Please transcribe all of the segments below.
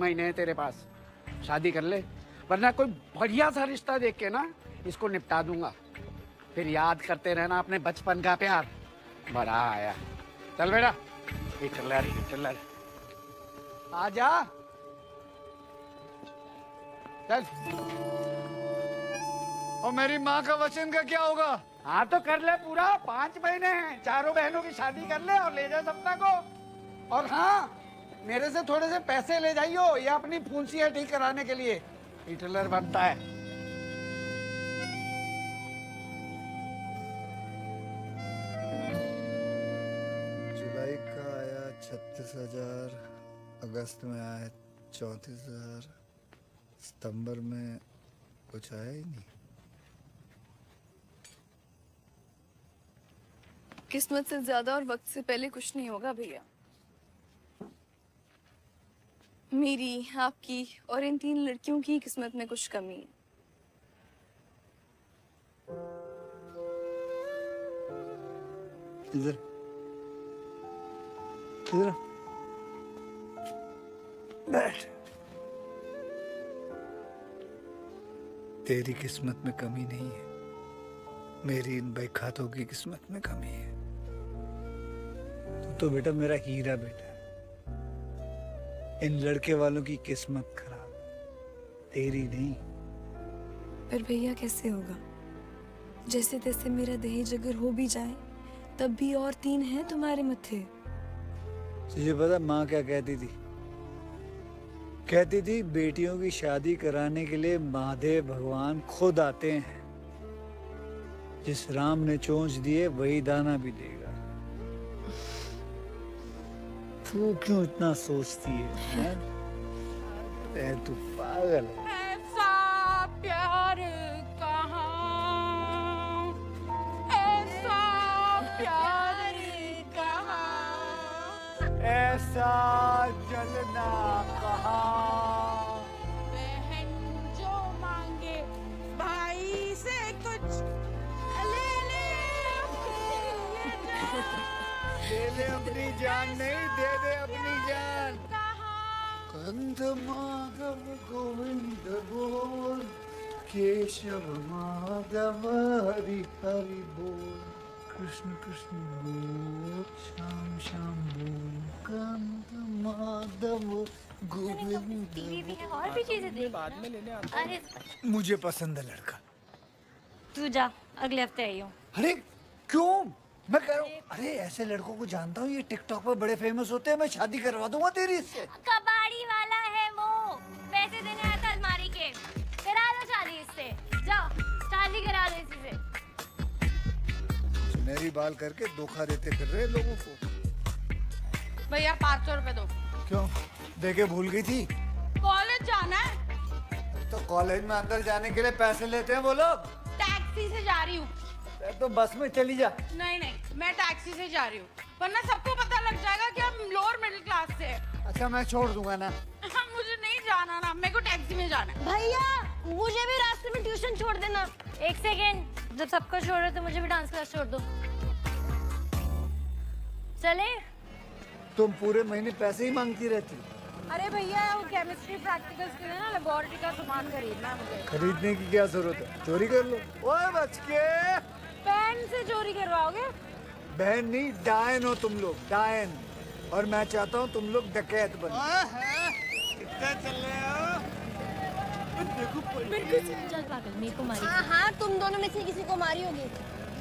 महीने हैं तेरे पास, शादी कर ले, वरना कोई बढ़िया सा रिश्ता देख के ना इसको निपटा दूंगा। फिर याद करते रहना अपने बचपन का प्यार। बड़ा आया, चल बेटा, हिटलर आजा, चल। और मेरी माँ का वचन का क्या होगा? हाँ तो कर ले पूरा, 5 महीने हैं, चारों बहनों की शादी कर ले और ले जा सपना को। और हाँ, मेरे से थोड़े से पैसे ले जाइयो, ये अपनी फुंसियाँ ठीक कराने के लिए। हिटलर बनता है। जुलाई का आया 36,000, अगस्त में आया 34,000, सितंबर में कुछ आया ही नहीं। किस्मत से ज्यादा और वक्त से पहले कुछ नहीं होगा भैया। मेरी, आपकी और इन 3 लड़कियों की किस्मत में कुछ कमी है। इधर इधर बैठ। तेरी किस्मत में कमी नहीं है, मेरी इन बेखातों की किस्मत में कमी है। तो बेटा मेरा हीरा बेटा, इन लड़के वालों की किस्मत खराब, तेरी नहीं। पर भैया कैसे होगा? जैसे तैसे मेरा दहेज अगर हो भी जाए तब भी और 3 हैं तुम्हारे मत्थे। तुझे पता माँ क्या कहती थी? कहती थी बेटियों की शादी कराने के लिए महादेव भगवान खुद आते हैं। जिस राम ने चोंच दिए वही दाना भी देगा। तू क्यों इतना सोचती है? तू पागल है। ऐसा प्यार कहाँ, ऐसा प्यार कहाँ, ऐसा जलना कहाँ। बहन जो मांगे भाई से कुछ ले ले दे दे अपनी जान, नहीं दे दे अपनी जान। कंद माधव गोविंद बोल, केशव माधव हरि हरि बोल, कृष्ण कृष्ण बोल, श्याम श्याम बोल, कंद माधव गोविंद। टीवी भी है और भी चीजें देख बाद में लेने आता। अरे मुझे पसंद है लड़का। तू जा, अगले हफ्ते आई हूँ। अरे क्यों? मैं कह रहा हूँ, अरे ऐसे लड़कों को जानता हूँ, ये टिकटॉक पर बड़े फेमस होते हैं, मैं शादी करवा दूंगा तेरी इससे। कबाड़ी वाला है वो, पैसे देने आया था अलमारी के। करा लो शादी इससे, जाओ शादी करा दो इसी से। सुनहरी बाल करके धोखा देते फिर रहे लोगों को। भैया 500 रुपए दो। क्यों? देके भूल गई थी? कॉलेज जाना है। तो कॉलेज में अंदर जाने के लिए पैसे लेते हैं वो लोग। टैक्सी से जा रही हूँ। तो बस में चली जा। नहीं नहीं, मैं टैक्सी से जा रही हूँ, वरना सबको पता लग जाएगा कि हम लोअर मिडिल क्लास से हैं। अच्छा मैं छोड़ दूंगा ना। मुझे नहीं जाना ना, मेरे को टैक्सी में जाना है। भैया मुझे भी रास्ते में ट्यूशन छोड़ देना। 1 सेकेंड, जब सबको छोड़ रहे तो मुझे भी डांस क्लास छोड़ दो। चले? तुम पूरे महीने पैसे ही मांगती रहती। अरे भैया वो केमिस्ट्री प्रैक्टिकल्स के लिए ना लेबोरेटरी का सामान खरीदना है मुझे। खरीदने की क्या जरूरत है? चोरी कर लो। ओए बच के। बहन से चोरी करवाओगे? बहन नहीं, डायन हो तुम लोग, डायन। और मैं चाहता हूँ तुम लोग डकैत बनो। कितना चल रहे हो? चल पागल, मेरे को मारी। हाँ हाँ, तुम दोनों में से किसी को मारी होगी।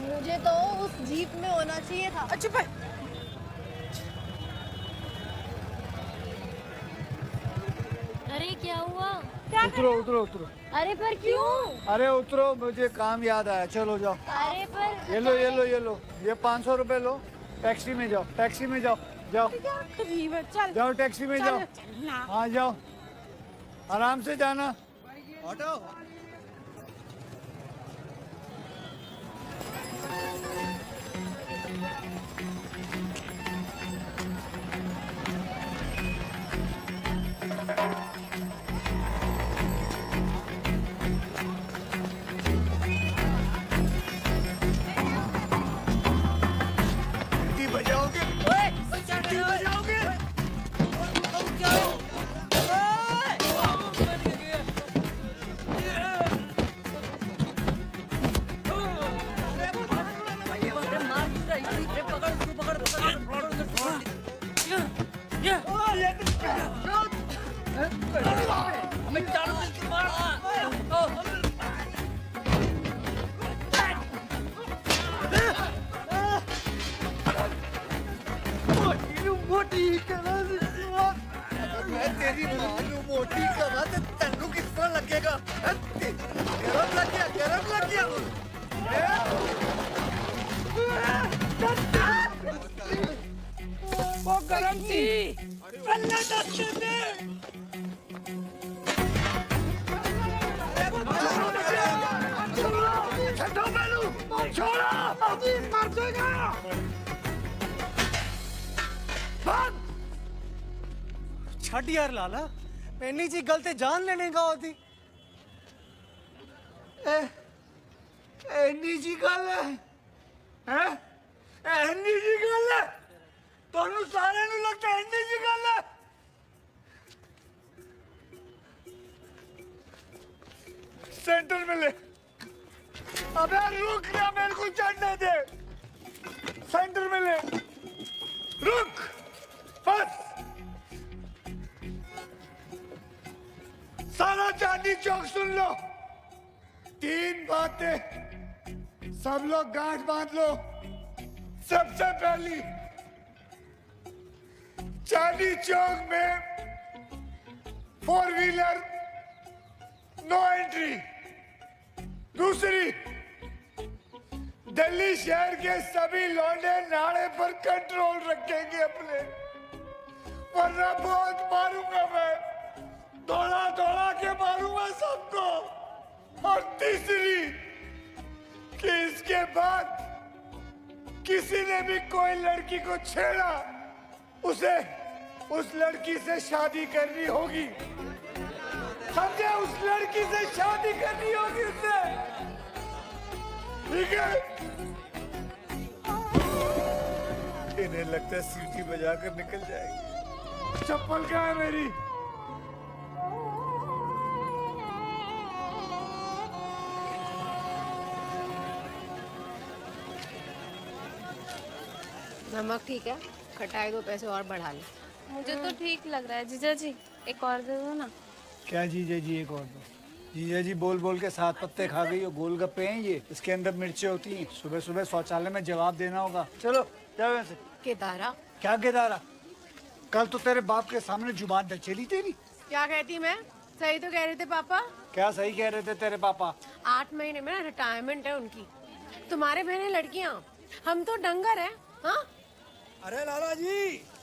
मुझे तो उस जीप में होना चाहिए था। अच्छा भाई, अरे क्या हुआ? उतरो उतरो उतरो। अरे पर क्यों? अरे उतरो, मुझे काम याद आया। चलो जाओ। अरे पर ये लो ये लो ये लो, ये 500 रुपए लो। टैक्सी में जाओ, टैक्सी में जाओ, जाओ चल जाओ, टैक्सी में जाओ। ना। हाँ जाओ, आराम से जाना। ऑटो। बजाओगे? मैं तेरी मालूम मोटी करा तो तेनू किस तरह लगेगा? गरम लग गया, गरम लग गया। वो गरम थी। अल्लाह दस्ते दे। छठो मैनू छोड़ा, अभी मर जाएगा। भाग। छट यार लाला, पैनी जी गलती जान लेने का होती। एनी जी गल है, हैं? एनी जी गल है। ਤੁਹਾਨੂੰ ਸਾਰਿਆਂ ਨੂੰ ਲੱਗਦਾ ਇੰਨੀ ਜੀ ਗੱਲ ਹੈ। सेंटर में ले। अबे रुक ना, मेरे को चढ़ने दे। सेंटर में ले, रुक बस। सारा चांदी चौक सुन लो। 3 बातें, सब लोग गांठ बांध लो। सबसे पहली, चांदी चौक में 4 व्हीलर नो एंट्री। दूसरी, दिल्ली शहर के सभी लौंडे नाड़े पर कंट्रोल रखेंगे अपने, वरना बहुत मारूंगा मैं। दौड़ा दौड़ा के मारूंगा सबको। और तीसरी, कि इसके बाद किसी ने भी कोई लड़की को छेड़ा, उसे उस लड़की से शादी करनी होगी। समझे? उस लड़की से शादी करनी होगी उससे, ठीक है? इन्हें लगता है सीटी बजाकर निकल जाएगी। चप्पल कहाँ है मेरी? नमक ठीक है, खटाई 2 पैसे और बढ़ा ले। मुझे तो ठीक लग रहा है जीजा जी, एक और दे दो ना। क्या जीजा जी एक और दो? जीजा जी बोल बोल के 7 पत्ते खा गई हो। गोलगप्पे हैं ये, इसके अंदर मिर्चें होती हैं। सुबह सुबह शौचालय में जवाब देना होगा। चलो जाओ यहाँ से। केदारा, क्या केदारा? कल तो तेरे बाप के सामने जुबान न चली तेरी। क्या कहती मैं? सही तो कह रहे थे पापा। क्या सही कह रहे थे तेरे पापा? 8 महीने में ना रिटायरमेंट है उनकी। तुम्हारे बहने लड़कियां, हम तो डंगर हैं। हाँ, अरे लाला जी,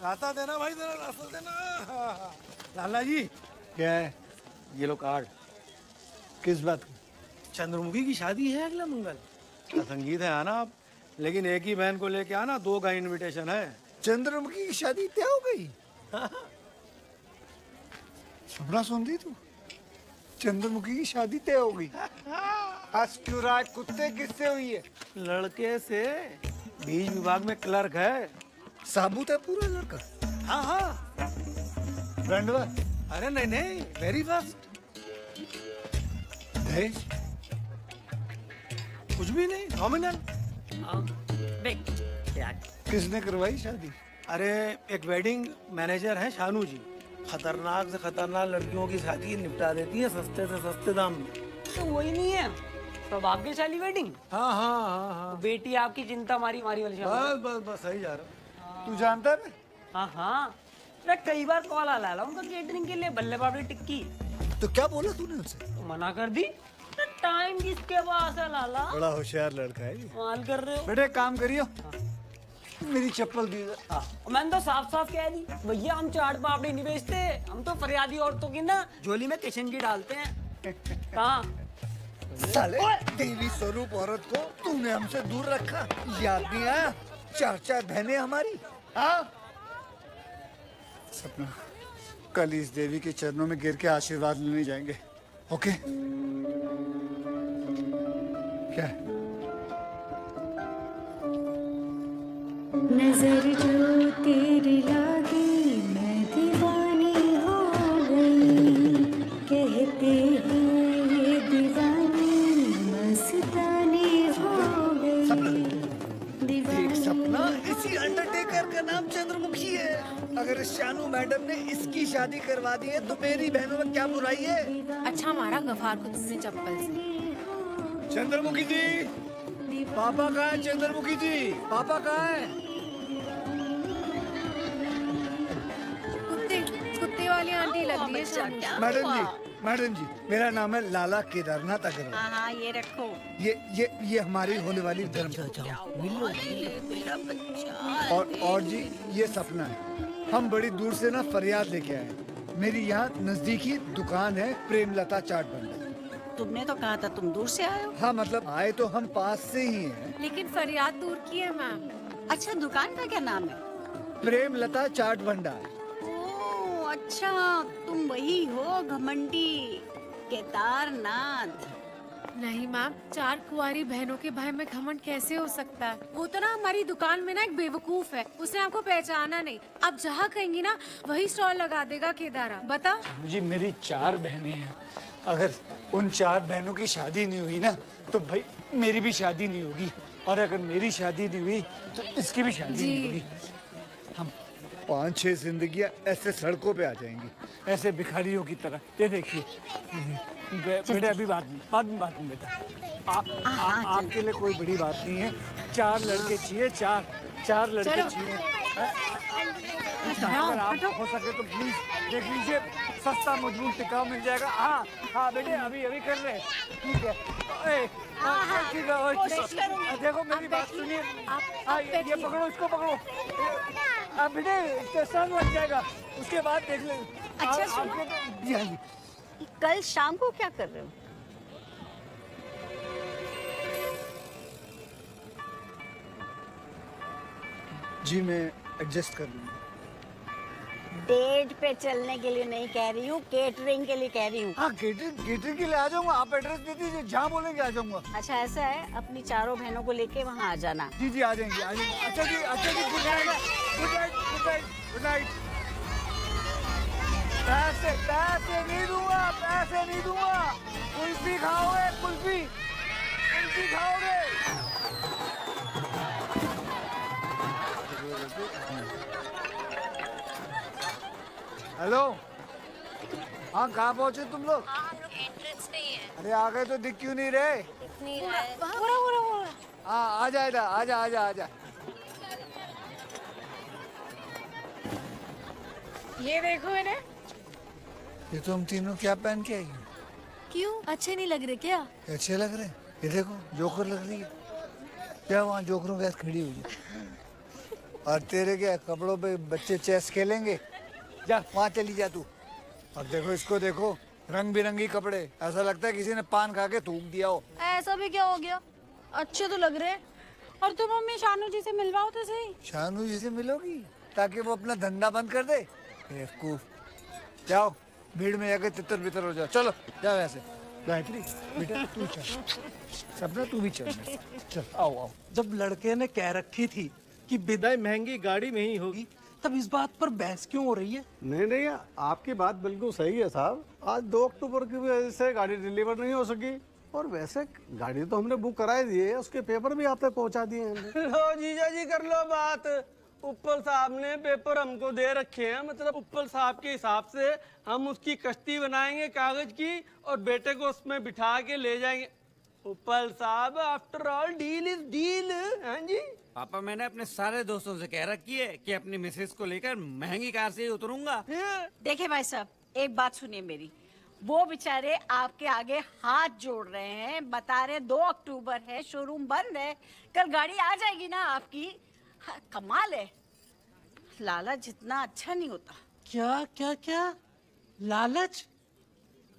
रास्ता देना भाई, जरा रास्ता देना। लाला जी, क्या है? ये लो कार्ड। किस बात का? चंद्रमुखी की शादी है अगला मंगल। क्या संगीत है आना आप, लेकिन एक ही बहन को लेके आना, 2 का इनविटेशन है। चंद्रमुखी की शादी तय हो गई? सपना सुन दी तू? चंद्रमुखी की शादी तय हो गई? हंस क्यों रहा है? कुत्ते किससे हुई है? लड़के से, बीज विभाग में क्लर्क है। साबुत है पूरा लड़का? हाँ हाँ। ब्रांडवा? अरे नहीं नहीं, वेरी फास्ट। दहेज? कुछ भी नहीं, नॉमिनल। किसने करवाई शादी? अरे एक वेडिंग मैनेजर है शानू जी, खतरनाक से खतरनाक लड़कियों की शादी निपटा देती है सस्ते से सस्ते दाम में। तो वही नहीं है सौभाग्य शाली वेडिंग। हाँ हाँ हाँ हाँ, बेटी आपकी चिंता मारी मारी वाली शादी। बस बस बस सही जा रहा हूँ। तू जानता है? हाँ हाँ, मैं कई बार कॉल आ ला उनका केटरिंग के लिए, बल्ले पापड़ी टिक्की। तो क्या बोला तूने उनसे? तो मना कर दी। टाइम किसके पास है लाला? बड़ा होशियार लड़का है ये। कमाल कर रहे हो। बेटे काम करियो, मेरी चप्पल दी। मैंने तो साफ साफ कह दी, भैया हम चाट पापड़ी नहीं बेचते, हम तो फरियादी औरतों की ना झोली में किशन की डालते हैं। कहाँ? साले देवी स्वरूप औरत को तूने हमसे दूर रखा, याद नहीं आया? 4 बहनें हमारी। हाँ सपना, कल इस देवी के चरणों में गिर के आशीर्वाद लेने जाएंगे, ओके? क्या है? नजर जो तेरी लागी मैं दीवानी हो गई, कहते हैं ये दीवानी मस्तानी हो गई। देख सपना, इसी अंडरटेकर का नाम चंद्रमुखी है। अगर शानू मैडम ने इसकी शादी करवा दी है तो मेरी बहनों में क्या बुराई है? अच्छा मारा गफार को तुमने चप्पल से। चंद्रमुखी जी, पापा कहाँ है? चंद्रमुखी जी, पापा कहाँ है? कुत्ते वाली आंटी लग रही है शानू जी। मैडम जी, मेरा नाम है लाला केदारनाथ अग्रवाल। हाँ ये रखो। ये हमारी होने वाली धर्म और जी ये सपना है। हम बड़ी दूर से ना फरियाद लेके आए हैं। मेरी यहाँ नजदीकी दुकान है प्रेमलता चाट भंडार। तुमने तो कहा था तुम दूर से आए हो। हाँ मतलब आए तो हम पास से ही हैं। लेकिन फरियाद दूर की है मैम। अच्छा दुकान का क्या नाम है? प्रेमलता चाट भंडार। ओह अच्छा, तुम वही हो घमंडी केदारनाथ। नहीं मैम, 4 कुंवारी बहनों के भाई में घमंड कैसे हो सकता है? वो तो ना हमारी दुकान में ना एक बेवकूफ है, उसने आपको पहचाना नहीं। अब जहाँ कहेंगी ना वही स्टॉल लगा देगा केदारा। बता जी मेरी 4 बहनें हैं, अगर उन 4 बहनों की शादी नहीं हुई ना तो भाई मेरी भी शादी नहीं होगी, और अगर मेरी शादी नहीं हुई तो इसकी भी शादी नहीं होगी। हम 5-6 जिंदगियां ऐसे सड़कों पे आ जाएंगी, ऐसे भिखारियों की तरह। ये देखिए बेटा, अभी बाद में बेटा। आपके लिए कोई बड़ी बात नहीं है। 4 लड़के चाहिए, 4 लड़के चाहिए। अगर आप हो सके तो प्लीज देख लीजिए, सस्ता मजबूत टिकाऊ मिल जाएगा। हाँ बेटे, अभी कर रहे हैं। ठीक है, ठीक है। देखो मेरी बात सुनिए, ये पकड़ो, इसको पकड़ो। अब बेटे संग लग जाएगा, उसके बाद देख ले। अच्छा सुनो, कल शाम को क्या कर रहे हो? जी मैं एडजस्ट कर लूंगा। डेट पे चलने के लिए नहीं कह रही हूँ, केटरिंग के लिए कह रही हूँ। हाँ केटरिंग के लिए आ जाऊंगा। आप एड्रेस दे दीजिए, जहाँ बोलेंगे आ जाऊंगा। अच्छा ऐसा है, अपनी 4 बहनों को लेके वहाँ आ जाना। जी आ जाएंगे। अच्छा जी गुड नाइट। पैसे नहीं दूंगा। कुल्फी खाओगे? कुल्फी खाओगे? हेलो, हाँ कहाँ पहुँचे तुम लोग? हम लोग एंट्रेंस पे ही है। अरे आ गए तो दिख क्यों नहीं रहे? नहीं रहे। हाँ आ जा इधर, आजा। ये देखो इन्हें। ये तो हम तीनों क्या पहन के आई हो? क्यों, अच्छे नहीं लग रहे क्या? अच्छे लग रहे हैं। ये देखो जोकर लग रही है। क्या वहाँ जोकरों के साथ खड़ी हुई है? और तेरे क्या कपड़ों पे बच्चे चेस खेलेंगे? जा वहाँ चली जा तू। और देखो इसको, देखो रंग बिरंगी कपड़े, ऐसा लगता है किसी ने पान खा के थूक दिया हो। ऐसा भी क्या हो गया? अच्छे तो लग रहे हैं। और तुम मम्मी शानू जी से मिलवाओ तो सही। शानू जी से मिलोगी ताकि वो अपना धंधा बंद कर दे? बेवकूफ, जाओ भीड़ में जाके तितर बितर हो जाओ। चलो जाओ ऐसे। गायत्री बेटा तू चल, सपना तू भी चल। चल आओ। जब लड़के ने कह रखी थी कि विदाई महंगी गाड़ी में ही होगी, तब इस बात पर बहस क्यों हो रही है? नहीं आपकी बात बिल्कुल सही है साहब। आज 2 अक्टूबर की वजह से गाड़ी डिलीवर नहीं हो सकी, और वैसे गाड़ी तो हमने बुक कराई दी है, उसके पेपर भी आप तक पहुंचा दिए हैं। लो जीजा जी कर लो बात। उप्पल साहब ने पेपर हमको दे रखे हैं, मतलब उप्पल साहब के हिसाब से हम उसकी कश्ती बनाएंगे कागज की, और बेटे को उसमें बिठा के ले जाएंगे। उप्पल साहब after all deal is deal. हाँ जी पापा, मैंने अपने सारे दोस्तों से कह रखी है कि अपनी मिसेस को लेकर महंगी कार से ही उतरूंगा। देखे भाई साहब, एक बात सुनिए मेरी। वो बेचारे आपके आगे हाथ जोड़ रहे हैं, बता रहे 2 अक्टूबर है, शोरूम बंद है, कल गाड़ी आ जाएगी ना आपकी। हाँ, कमाल है। लालच जितना अच्छा नहीं होता। क्या लालच?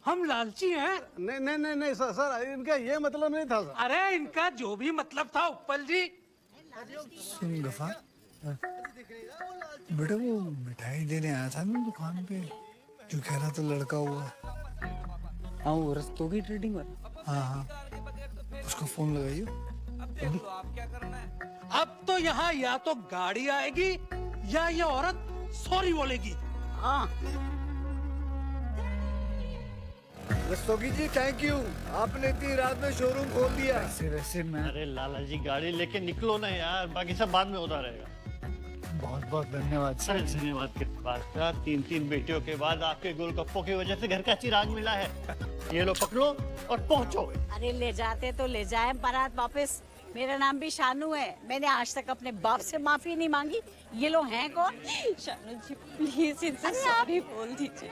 हम लालची हैं? नहीं सर इनका ये मतलब नहीं था सर। अरे इनका जो भी मतलब था उप्पल जी। सुन गफार, बेटा वो मिठाई देने आया था ना दुकान पे, जो कह रहा था लड़का हुआ। हाँ वो रस्तों की ट्रेडिंग वाला। हाँ उसको फोन लगाइए। आप क्या करना है? अब तो यहाँ या तो गाड़ी आएगी या ये औरत सॉरी बोलेगी। हाँ रस्तोगी जी थैंक यू, आपने इतनी रात में शोरूम खोल दिया। वैसे मैं अरे लाला जी गाड़ी लेके निकलो ना यार, बाकी सब बाद में होता रहेगा। बहुत बहुत धन्यवाद सर। धन्यवाद के बाद 3 बेटियों के बाद आपके गोलगप्पों की वजह से घर का चिराग मिला है। ये लो पकड़ो और पहुंचो। अरे ले जाते तो ले जाए बारात वापस। मेरा नाम भी शानू है, मैंने आज तक अपने बाप से माफी नहीं मांगी। ये लोग हैं कौन? शानू जी प्लीज इनसे सॉरी बोल दीजिए।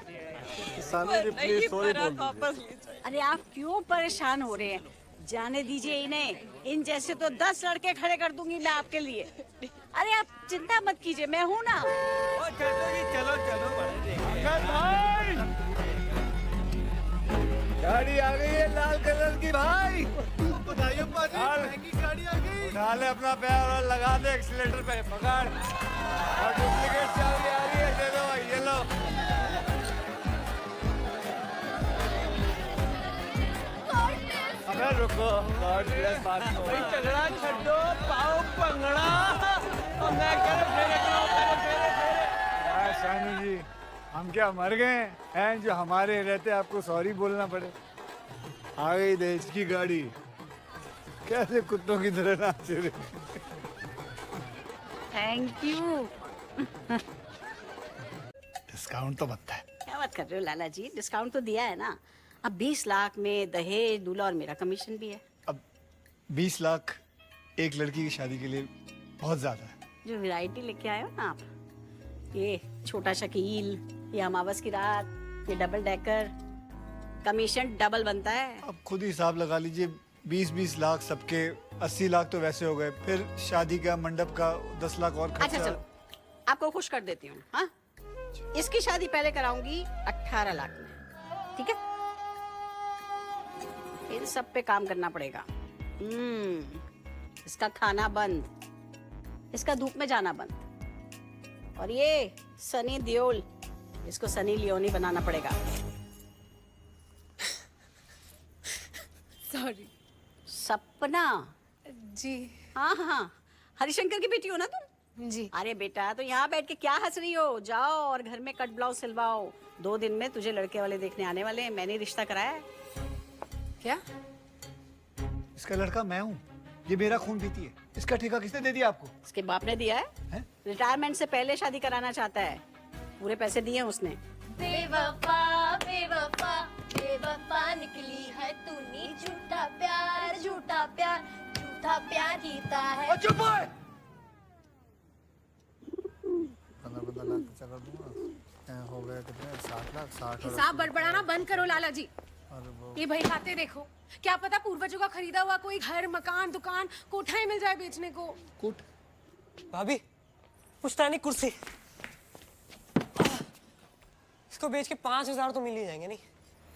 शानू जी प्लीज सॉरी बोल दीजिए। अरे आप क्यों परेशान हो रहे हैं? जाने दीजिए इन्हें। इन जैसे तो 10 लड़के खड़े कर दूंगी मैं आपके लिए। अरे आप चिंता मत कीजिए, मैं हूँ ना। चलो चलो भाई गाड़ी आ गई है लाल कलर की भाई। गाड़ी आ गई। उठा ले अपना पैर और लगा दे एक्सीलेटर पे, पकड़। और डुप्लीकेट चाबी आ रही है, दे दो भाई, ये लो। अबे रुको, भाई झगड़ा छड्डो, पाओ पंगड़ा और मैं कह फेरे शानू जी हम क्या मर गए हैं जो हमारे रहते आपको सॉरी बोलना पड़े? आ गई देश की गाड़ी, कैसे कुत्तों की तरह नाच रहे। Thank you. डिस्काउंट तो बनता है। क्या बात कर रहे हो लाला जी, डिस्काउंट तो दिया है ना। अब 20 लाख में दहेज, दूल्हा और मेरा कमीशन भी है। अब 20 लाख एक लड़की की शादी के लिए बहुत ज्यादा है। जो वैरायटी लेके आए हो ना आप, ये छोटा शकील, ये अमावस की रात, ये डबल डेकर, कमीशन डबल बनता है। अब खुद ही हिसाब लगा लीजिए, 20-20 लाख सबके, 80 लाख तो वैसे हो गए, फिर शादी का मंडप का 10 लाख और खर्चा। अच्छा चलो, आपको खुश कर देती हूँ। हाँ, इसकी शादी पहले कराऊंगी 18 लाख में, ठीक है? इन सब पे काम करना पड़ेगा। इसका खाना बंद, इसका धूप में जाना बंद, और ये सनी देओल, इसको सनी लियोनी बनाना पड़ेगा। सॉरी। सपना जी। हाँ हाँ, हरिशंकर की बेटी हो ना तुम? जी। अरे बेटा, तो यहाँ बैठ के क्या हंस रही हो? जाओ और घर में कट ब्लाउज सिलवाओ। 2 दिन में तुझे लड़के वाले देखने आने वाले हैं। मैंने रिश्ता कराया है। क्या? इसका लड़का मैं हूँ, ये मेरा खून पीती है। इसका ठेका किसने दे दिया आपको? इसके बाप ने दिया है? रिटायरमेंट से पहले शादी कराना चाहता है, पूरे पैसे दिए हैं उसने। बेवफा बेवफा बेवफा निकली है तूने, झूठा प्यार झूठा प्यार झूठा प्यार कीता है। चुप हो! 15 लाख खर्चा कर दूंगा, हो गए कितने? 60 लाख। 60 हिसाब बड़बड़ाना बंद करो लाला जी। ये भाई खाते देखो, क्या पता पूर्वजों का खरीदा हुआ कोई घर, मकान, दुकान, कोठा ही मिल जाए बेचने को। कुट भाभी, पुश्तैनी कुर्सी, इसको बेच के 5000 तो मिल ही जाएंगे। नहीं,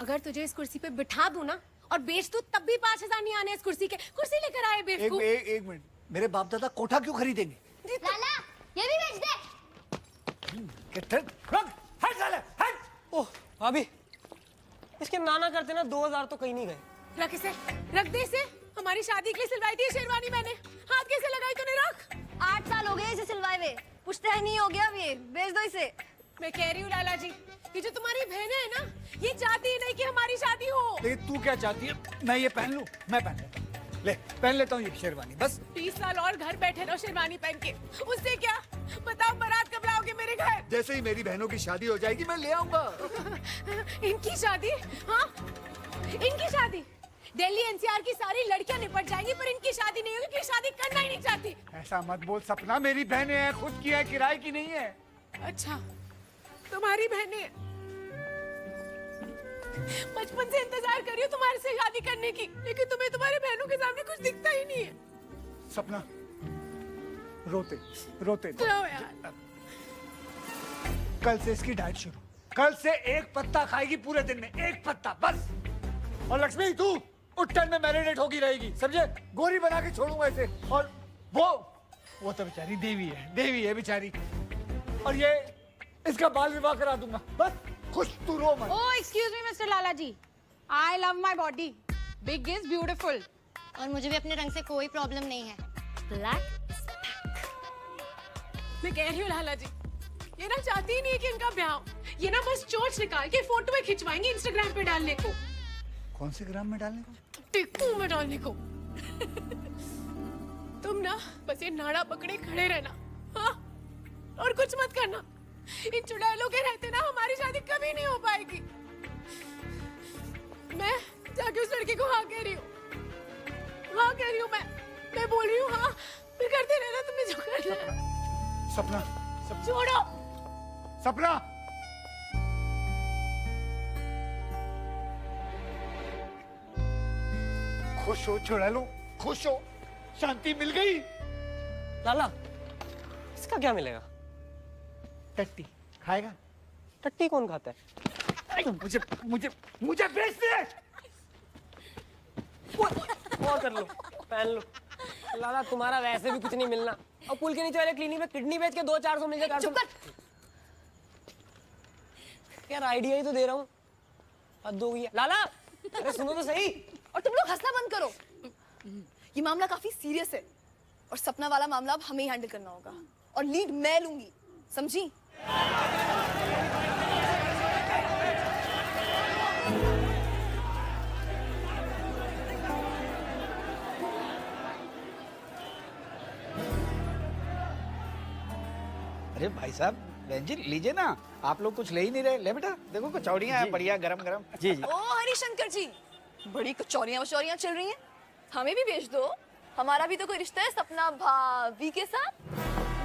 अगर तुझे इस कुर्सी पे बिठा दूं ना और बेच दूं, तब भी 5000 नहीं आने इस कुर्सी के। कुर्सी लेकर आए बेवकूफ। एक मिनट, मेरे बाप दादा कोठा क्यों खरीदेंगे? लाला ये भी बेच दे। ओह भाभी, इसके नाना करते ना 2000 तो कहीं नहीं गए। रख इसे, रख दे इसे। हमारी शादी के लिए सिलवाई थी शेरवानी मैंने, हाथ कैसे लगाई तूने? रख। 8 साल हो गए इसे सिलवाए हुए, पुश्तैनी नहीं हो गया अब ये, बेच दो इसे। मैं कह रही हूँ लाला जी, ये जो तुम्हारी बहन है ना, ये चाहती नहीं कि हमारी शादी हो। लेकिन तू क्या चाहती है? मैं ये पहन लूं? मैं पहन लेता हूँ। ले, पहन लेता हूँ ये शेरवानी, बस। 20 साल और घर बैठे रहो शेरवानी पहन के, उससे क्या? बताओ बारात कब लाओगे मेरे घर? जैसे ही मेरी बहनों की शादी हो जाएगी मैं ले आऊंगा। इनकी शादी? हाँ, इनकी शादी। दिल्ली एनसीआर की सारी लड़कियां निपट जाएंगी, पर इनकी शादी नहीं होगी, क्योंकि शादी करना ही नहीं चाहती। ऐसा मत बोल सपना, मेरी बहनें हैं, खुद की है, किराए की नहीं है। अच्छा, तुम्हारी बहनें? बचपन से इंतजार कर रही हूँ तुम्हारे से शादी करने की, लेकिन तुम्हें तुम्हारे बहनों के सामने कुछ दिखता ही नहीं है। सपना, रोते रोते जाओ यार। कल से इसकी डाइट शुरू। कल से एक पत्ता खाएगी पूरे दिन में, एक पत्ता बस। और लक्ष्मी तू उट्टन में मैरिनेट होगी रहेगी, समझे? गोरी बना के छोड़ूंगा इसे। और वो तो बेचारी देवी है बेचारी। और ये इसका बाल विवाह करा दूंगा, बस खुश तू रो मत। Oh, excuse me, Mr. Lala ji. I love my body. Big is beautiful. और मुझे भी अपने रंग से कोई प्रॉब्लम नहीं है। ब्लैक। मैं कह रही हूँ लाला जी, ये ना चाहती ही नहीं है कि इनका ब्याह हो। ये ना बस चोंच निकाल के फोटो में खिंचवाएंगे इंस्टाग्राम पे डालने को। कौन से ग्राम में डालने को? टिक्कू में डालने को। तुम ना बस ये नाड़ा पकड़े खड़े रहना, हाँ? और कुछ मत करना। इन चुड़ैलों के रहते ना हमारी शादी कभी नहीं हो पाएगी। मैं जाके उस लड़के को हाँ कह रही हूँ, हाँ कह रही हूँ मैं बोल रही हूँ हाँ, फिर करते रहना तुम्हें जो करना है। सपना, छोड़ो। सपना, खुश हो चुड़ैलो, खुश हो, शांति मिल गई। लाला, इसका क्या मिलेगा? टट्टी खाएगा? टट्टी कौन खाता है? मुझे मुझे मुझे बेच दे। और कर लो, पहन लो। लाला तुम्हारा वैसे भी कुछ नहीं मिलना, और पुल के नीचे वाले क्लिनिक में किडनी बेच के 200-400 मिल जाए। चुप कर। यार आइडिया ही तो दे रहा हूँ, हद हो गई है। लाला अरे सुनो तो सही। और तुम लोग हंसना बंद करो। ये मामला काफी सीरियस है और सपना वाला मामला अब हमें ही हैंडल करना होगा और लीड मैं लूंगी, समझी? अरे भाई साहब, बहन जी लीजिए ना, आप लोग कुछ ले ही नहीं रहे। ले बेटा, देखो कचौड़ियाँ हैं बढ़िया गरम गरम। जी जी। ओ हरिशंकर जी, बड़ी कचौरियां वचौरियां चल रही हैं, हमें भी भेज दो। हमारा भी तो कोई रिश्ता है सपना भाभी के साथ।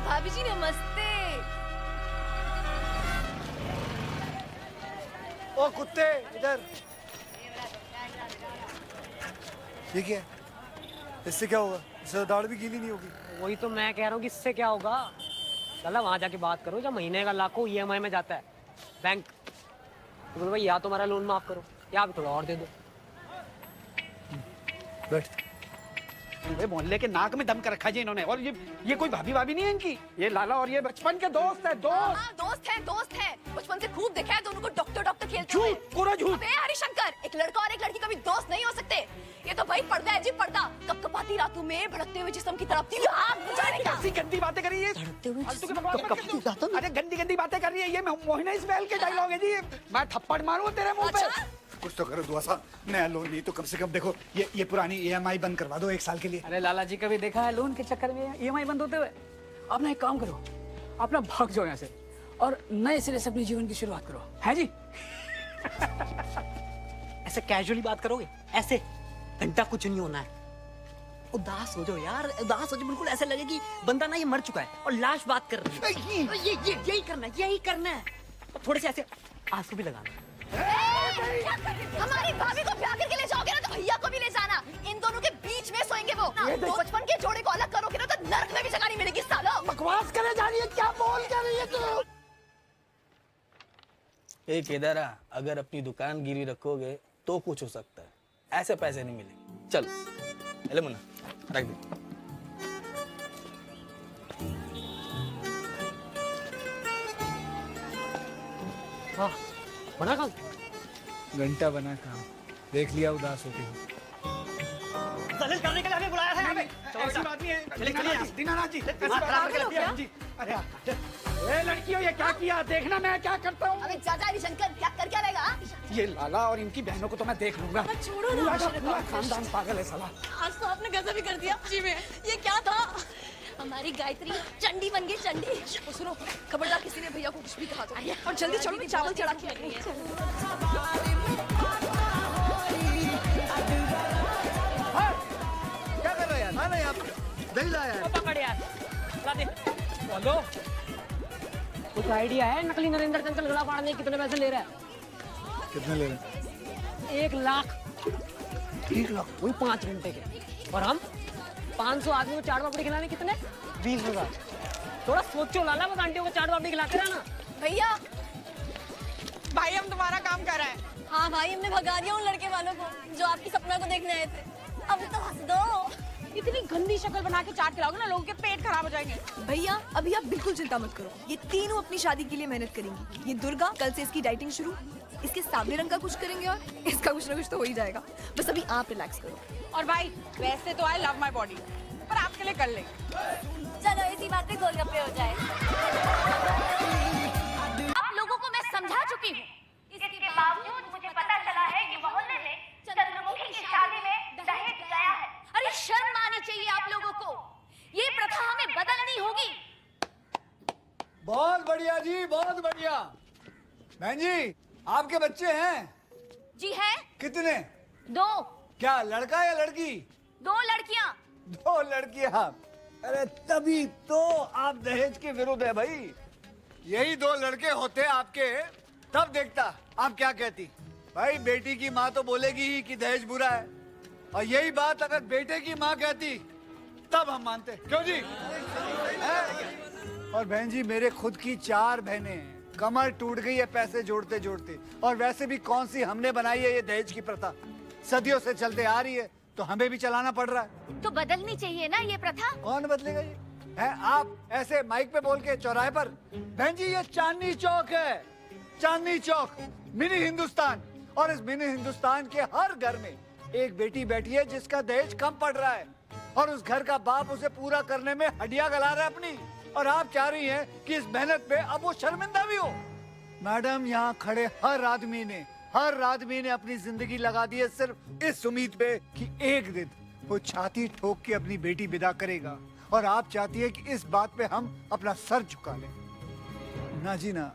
भाभी जी नमस्ते। ओ कुत्ते इधर। ये क्या है? इससे क्या होगा? इससे दाढ़ भी गीली नहीं होगी। वही तो मैं कह रहा हूँ कि इससे क्या होगा। लाला वहां जाके बात करो, जब महीने का लाखों EMI में जाता है बैंक, तो बोलो भाई या तो हमारा लोन माफ करो या थोड़ा और दे दो। बैठ। अरे मोहल्ले के नाक में दम कर रखा जी इन्होंने। और ये कोई भाभी भाभी नहीं है इनकी, ये लाला और ये बचपन के दोस्त है। दोस्त हाँ, दोस्त है। बचपन से खूब देखा है दोनों को डॉक्टर खेलते हुए। झूठ, पूरा झूठ। अबे हरिशंकर, एक लड़का और एक लड़की कभी दोस्त नहीं हो सकते। ये तो भाई पर्दा है जी, पर्दा। कपकपाती रातों में भड़कते हुए जिस्म की तरफ दिल आग बुझाने का। कैसी गंदी बातें कर रही है। अरे गंदी गंदी बातें कर रही है ये। मोहिना इस्माइल के डायलॉग है जी। मैं थप्पड़ मारूं तेरे मुंह पे। कुछ तो करो दुआ साहब, नया लोन नहीं तो कम से कम देखो ये पुरानी EMI बंद करवा दो 1 साल के लिए। अरे लाला जी कभी देखा है लोन के चक्कर में EMI बंद होते हुए? आप ना एक काम करो, आप ना भाग जाओ यहाँ से और नए सिरे से अपने जीवन की शुरुआत करो, है जी? ऐसे कैजुअली बात करोगे, ऐसे घंटा कुछ नहीं होना है। उदास हो जाओ यार, उदास हो जाओ, बिल्कुल ऐसे लगे कि बंदा ना ये मर चुका है और लाश बात कर रही है। यही करना है। और थोड़े से ऐसे आंसू भी लगाना। हमारी भाभी को ब्याह करके ले जाओगे ना तो भैया को भी ले जाना। इन दोनों के बीच में सोएंगे वो। तो बचपन के जोड़े को अलग करोगे ना तो नर्क में भी जगह नहीं मिलेगी सालो। बकवास करे जा रही है, क्या बोल कर रही है तू? ए केदारा, अगर अपनी दुकान गिरी रखोगे तो कुछ हो सकता है, ऐसे पैसे नहीं मिलेंगे। चल ले मुन्ना, रख दे। हाँ बना काम। घंटा बना काम, देख लिया उदास होती हूँ। दलील करने के लिए हमें बुलाया था। ऐसी बात नहीं है दीनानाथ जी। जी अरे ए लड़कियों, ये क्या किया? देखना मैं क्या करता हूँ। अबे चाचा हरिशंकर, क्या कर क्या रहेगा? ये लाला और इनकी बहनों को तो मैं देख लूंगा। छोड़ो ना। पूरा खानदान पागल है साला। आज तो आपने गजब ही कर दिया जी में। ये क्या था? हमारी गायत्री चंडी बन गई, चंडी। सुनो, खबरदार किसी ने भैया को कुछ भी कहा तो। और जल्दी चलो, मैं चावल चढ़ा के लग रही है। क्या कर रहे हो यार? ना आप दही लाया है। पकड़ यार, ला दे। बोलो, कुछ आइडिया है नकली नरेंद्र चंचल गला फाड़ने कितने पैसे ले रहा है? कितने ले रहे हैं? 1 लाख। 1 लाख? वही 5 घंटे के। और हम 500 आदमी को चाट पापड़ी खिलाने कितने? 20,000। थोड़ा सोचो लाला, बस आंटियों को चाट पापड़ी खिलाते रहना। भैया भाई हम तुम्हारा काम कर रहे हैं। हाँ भाई, हमने भगा दिया उन लड़के वालों को जो आपकी सपना को देखने आए थे। अब तो हंस दो। इतनी गंदी शक्ल बना के चाट खिलाओगे ना, लोगों के पेट खराब हो जाएंगे। भैया अभी आप बिल्कुल चिंता मत करो, ये तीनों अपनी शादी के लिए मेहनत करेंगी। ये दुर्गा, कल से इसकी डाइटिंग शुरू। इसके सावले रंग का कुछ करेंगे और इसका कुछ ना कुछ तो हो ही जाएगा। बस अभी आप रिलैक्स करो। और भाई वैसे तो आई लव माई बॉडी, पर आपके लिए कर ले। चलो इसी बात पे गोलगप्पे हो जाए। आप लोगों को मैं समझा चुकी हूँ, इसके बावजूद मुझे पता चला है कि मोहल्ले में चंद्रमुखी की शादी में दहेज गया है। अरे शर्म आनी चाहिए आप लोगों को, ये प्रथा हमें बदलनी होगी। जी बहुत बढ़िया। बहन जी आपके बच्चे हैं? जी है। कितने? 2। क्या लड़का या लड़की? 2 लड़कियां। 2 लड़कियां। अरे तभी तो आप दहेज के विरुद्ध है भाई। यही 2 लड़के होते आपके तब देखता आप क्या कहती। भाई बेटी की माँ तो बोलेगी ही कि दहेज बुरा है, और यही बात अगर बेटे की माँ कहती तब हम मानते। क्यों जी? और बहन जी मेरे खुद की 4 बहनें हैं। कमर टूट गई है पैसे जोड़ते जोड़ते। और वैसे भी कौन सी हमने बनाई है ये दहेज की प्रथा? सदियों से चलते आ रही है तो हमें भी चलाना पड़ रहा है। तो बदलनी चाहिए ना ये प्रथा। कौन बदलेगा ये? है आप ऐसे माइक पे बोल के चौराहे पर? बहन जी ये चांदनी चौक है, चांदनी चौक, मिनी हिंदुस्तान। और इस मिनी हिंदुस्तान के हर घर में एक बेटी बैठी है जिसका दहेज कम पड़ रहा है, और उस घर का बाप उसे पूरा करने में हड्डियां गला रहा है अपनी। और आप चाह रही हैं कि इस मेहनत पे अब वो शर्मिंदा भी हो। मैडम यहाँ खड़े हर आदमी ने अपनी जिंदगी लगा दी है सिर्फ इस उम्मीद पे कि एक दिन वो छाती ठोक के अपनी बेटी विदा करेगा। और आप चाहती है कि इस बात पे हम अपना सर झुका लें। ना जी ना,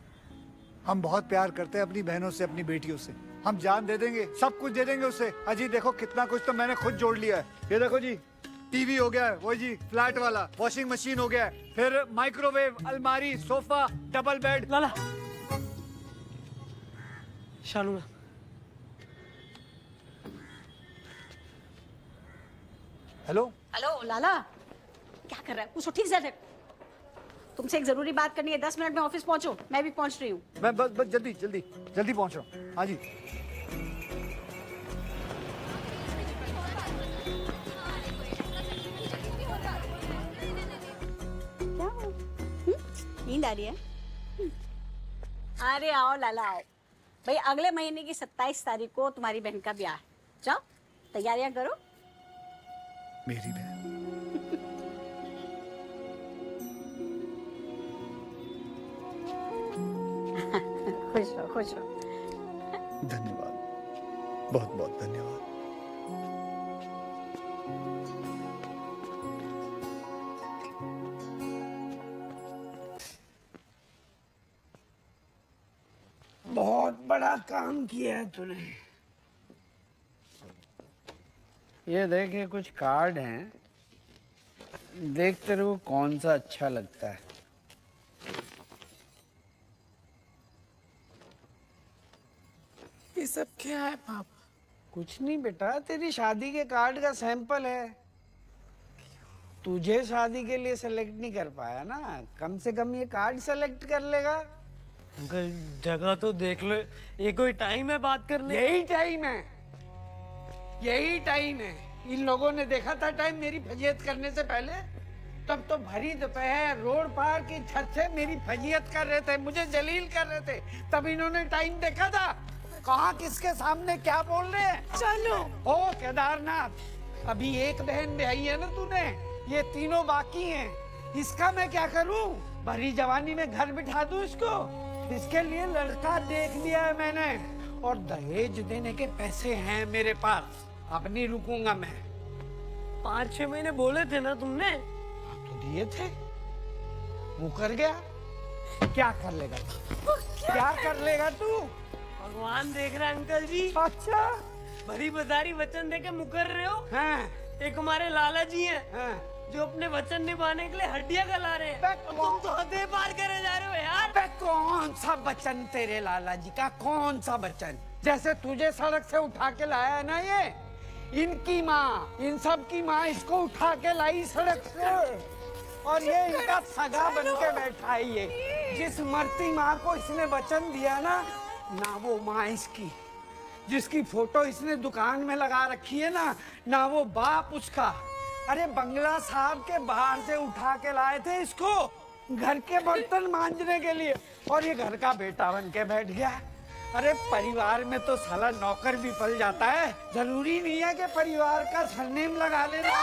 हम बहुत प्यार करते हैं अपनी बहनों से, अपनी बेटियों से। हम जान दे देंगे, सब कुछ दे देंगे उसे। अजी देखो कितना कुछ तो मैंने खुद जोड़ लिया है। ये देखो जी, टीवी हो गया है, वो जी फ्लैट वाला, वॉशिंग मशीन हो गया है, फिर माइक्रोवेव, अलमारी, सोफा, डबल बेड। लाला शानू हेलो हेलो लाला, क्या कर रहा है? कुछ ठीक से देख। तुमसे एक जरूरी बात करनी है, 10 मिनट में ऑफिस पहुंचो। मैं भी पहुंच रही हूँ। मैं बस जल्दी पहुंच रहा हूँ। हाँ जी। नींद आ रही है? अरे आओ लाला आओ। भाई अगले महीने की 27 तारीख को तुम्हारी बहन का ब्याह है। जाओ तैयारियां करो। मेरी बहन। खुश रहो खुश रहो। धन्यवाद, बहुत बहुत धन्यवाद। बहुत बड़ा काम किया है तूने। ये देखे कुछ कार्ड हैं, देखते रहो कौन सा अच्छा लगता है। ये सब क्या है पापा? कुछ नहीं बेटा, तेरी शादी के कार्ड का सैंपल है। तुझे शादी के लिए सेलेक्ट नहीं कर पाया ना, कम से कम ये कार्ड सेलेक्ट कर लेगा। अंकल जगह तो देख लो, ये कोई टाइम है बात करने? यही टाइम है, यही टाइम है। इन लोगों ने देखा था टाइम मेरी फजीयत करने से पहले, तब तो भरी दोपहर रोड पार की छत से मेरी फजीयत कर रहे थे, मुझे जलील कर रहे थे। तब इन्होंने टाइम देखा था। कहाँ किसके सामने क्या बोल रहे हैं? चलो ओ केदारनाथ, अभी एक बहन ब्याही है ना तूने, ये तीनों बाकी हैं। इसका मैं क्या करूं? भरी जवानी में घर बिठा दूं इसको? इसके लिए लड़का देख लिया है मैंने, और दहेज देने के पैसे हैं मेरे पास। अब नहीं रुकूंगा मैं। 5-6 महीने बोले थे ना तुमने? तो दिए थे, मुकर गया। क्या कर लेगा तू? क्या कर लेगा तू? भगवान देख रहा है अंकल जी। अच्छा, भरी बदारी वचन देके मुकर रहे हो। हाँ। एक हमारे लाला जी हैं, हाँ। जो अपने वचन निभाने के लिए हड्डियां गला रहे हैं। तुम तो हदें पार करे जा रहे हो यार। बे कौन सा बचन तेरे लाला जी का? कौन सा बचन? जैसे तुझे सड़क से उठा के लाया है ना ये, इनकी माँ, इन सब की माँ इसको उठा के लाई सड़क से, और ये इनका सगा बन के बैठा है। ये जिस मरती माँ को इसने वचन दिया ना वो माँ इसकी, जिसकी फोटो इसने दुकान में लगा रखी है ना वो बाप उसका। अरे बंगला साहब के बाहर से उठा के लाए थे इसको घर के बर्तन मांजने के लिए, और ये घर का बेटा बन के बैठ गया। अरे परिवार में तो साला नौकर भी पल जाता है, जरूरी नहीं है कि परिवार का सरनेम लगा लेना।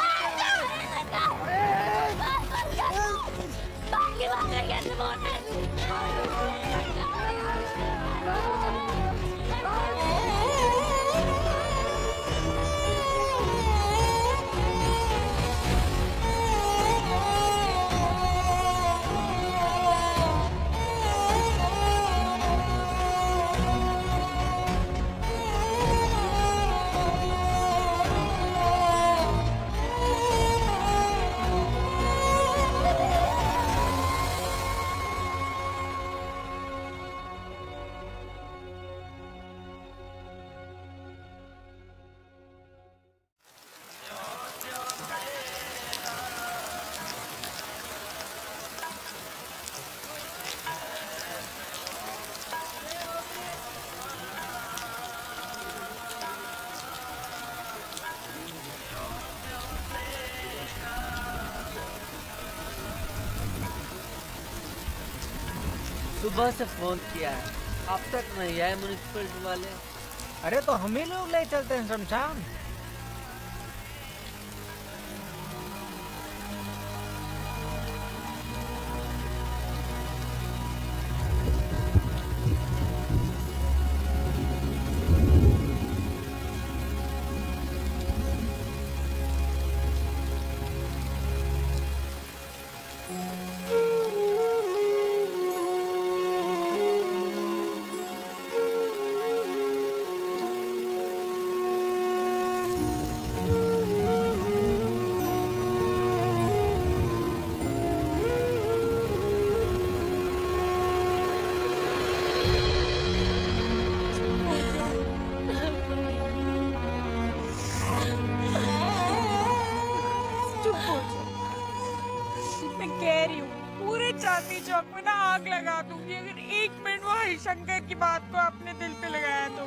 सुबह से फोन किया है, अब तक नहीं आए म्युनिसिपलिटी वाले। अरे तो हम ही लोग ले चलते हैं शमशान। मैं कह रही हूँ पूरे चांदनी चौक में ना आग लगा दूंगी अगर एक मिनट वो हरिशंकर की बात को अपने दिल पे लगाया तो।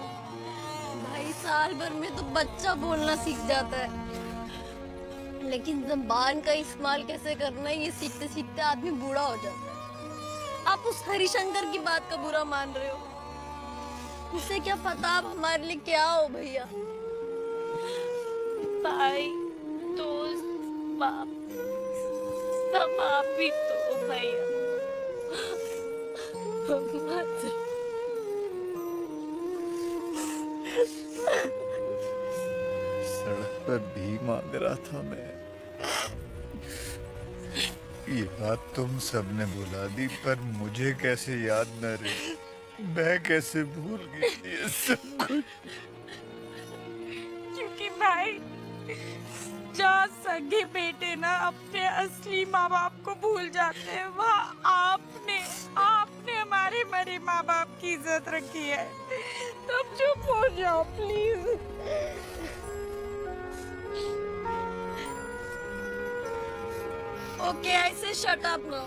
भाई साल भर में तो बच्चा बोलना सीख जाता है, लेकिन जबान का इस्तेमाल कैसे करना है ये सीखते सीखते आदमी बूढ़ा हो जाता है। आप उस हरिशंकर की बात का बुरा मान रहे हो, उसे क्या पता आप हमारे लिए क्या हो भैया। भाई दोस्त बाप सब आप ही तो भैया। सड़क पर भीख मांग रहा था मैं। ये बात तुम सबने बुला दी, पर मुझे कैसे याद न रही, मैं कैसे भूल गई ये सब कुछ। क्योंकि भाई जहाँ सगे बेटे ना अपने असली माँ बाप को भूल जाते हैं, वहाँ आपने हमारे मरे माँ बाप की इज्जत रखी है। तब चुप हो जाओ प्लीज। ओके ऐसे शट अप ना।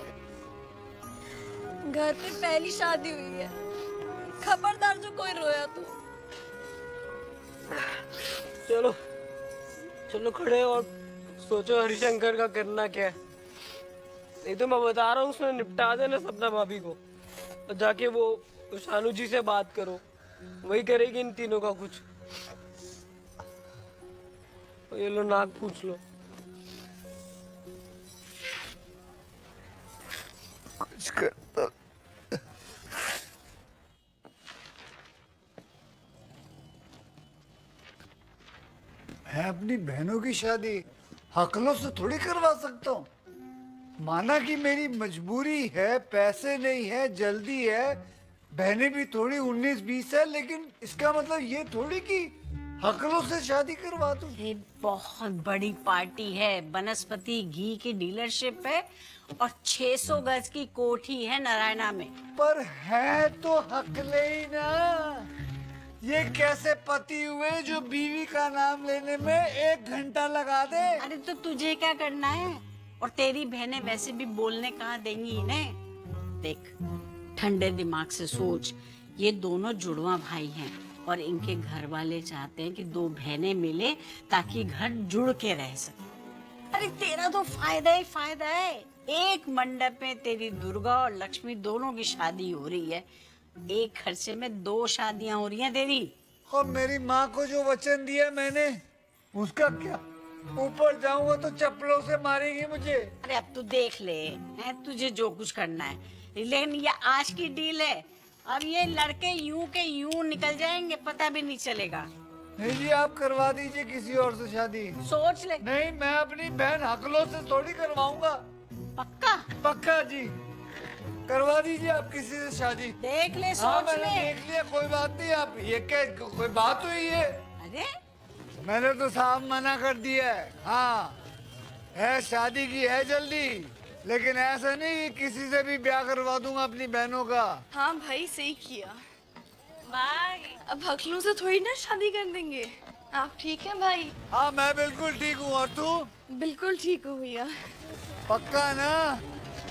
घर पे पहली शादी हुई है, खबरदार जो कोई रोया तो। चलो चलो खड़े और सोचो हरिशंकर का करना क्या है। नहीं तो मैं बता रहा हूँ उसमें निपटा देना सपना भाभी को, और जाके वो शानू जी से बात करो, वही करेगी इन तीनों का कुछ। ये लो नाक पूछ लो। कुछ करता मैं अपनी बहनों की शादी हकलों से थोड़ी करवा सकता हूँ। माना कि मेरी मजबूरी है, पैसे नहीं है, जल्दी है, बहनें भी थोड़ी 19-20 है, लेकिन इसका मतलब ये थोड़ी कि हकलों से शादी करवा दूं। ये बहुत बड़ी पार्टी है, बनस्पति घी की डीलरशिप है और 600 गज की कोठी है नारायणा में। पर है तो हकले ही ना। ये कैसे पति हुए जो बीवी का नाम लेने में 1 घंटा लगा दे। अरे तो तुझे क्या करना है, और तेरी बहनें वैसे भी बोलने कहाँ देंगी इन्हें। देख ठंडे दिमाग से सोच, ये दोनों जुड़वा भाई हैं और इनके घर वाले चाहते हैं कि 2 बहनें मिले ताकि घर जुड़ के रह सके। अरे तेरा तो फायदा ही फायदा है। एक मंडप में तेरी दुर्गा और लक्ष्मी दोनों की शादी हो रही है, एक खर्चे में 2 शादियां हो रही हैं तेरी। और मेरी माँ को जो वचन दिया मैंने, उसका क्या? ऊपर जाऊंगा तो चप्पलों से मारेंगी मुझे। अरे अब तू देख ले, है तुझे जो कुछ करना है, लेकिन ये आज की डील है। अब ये लड़के यूं के यूं निकल जाएंगे, पता भी नहीं चलेगा। नहीं जी, आप करवा दीजिए किसी और से शादी। सोच ले। नहीं, मैं अपनी बहन हकलों से थोड़ी करवाऊंगा। पक्का? पक्का जी, करवा दीजिए आप किसी से शादी। देख ले, हाँ, सोच मैंने ले। देख लिया, कोई बात नहीं। आप ये क्या कोई बात हुई है? अरे मैंने तो साफ मना कर दिया है। हाँ है, शादी की है जल्दी, लेकिन ऐसा नहीं कि किसी से भी ब्याह करवा दूंगा अपनी बहनों का। हाँ भाई सही किया। भाई अब हकलों से थोड़ी ना शादी कर देंगे। आप ठीक हैं भाई? हाँ मैं बिल्कुल ठीक हूँ, और तू? बिल्कुल ठीक हूँ भैया। पक्का ना?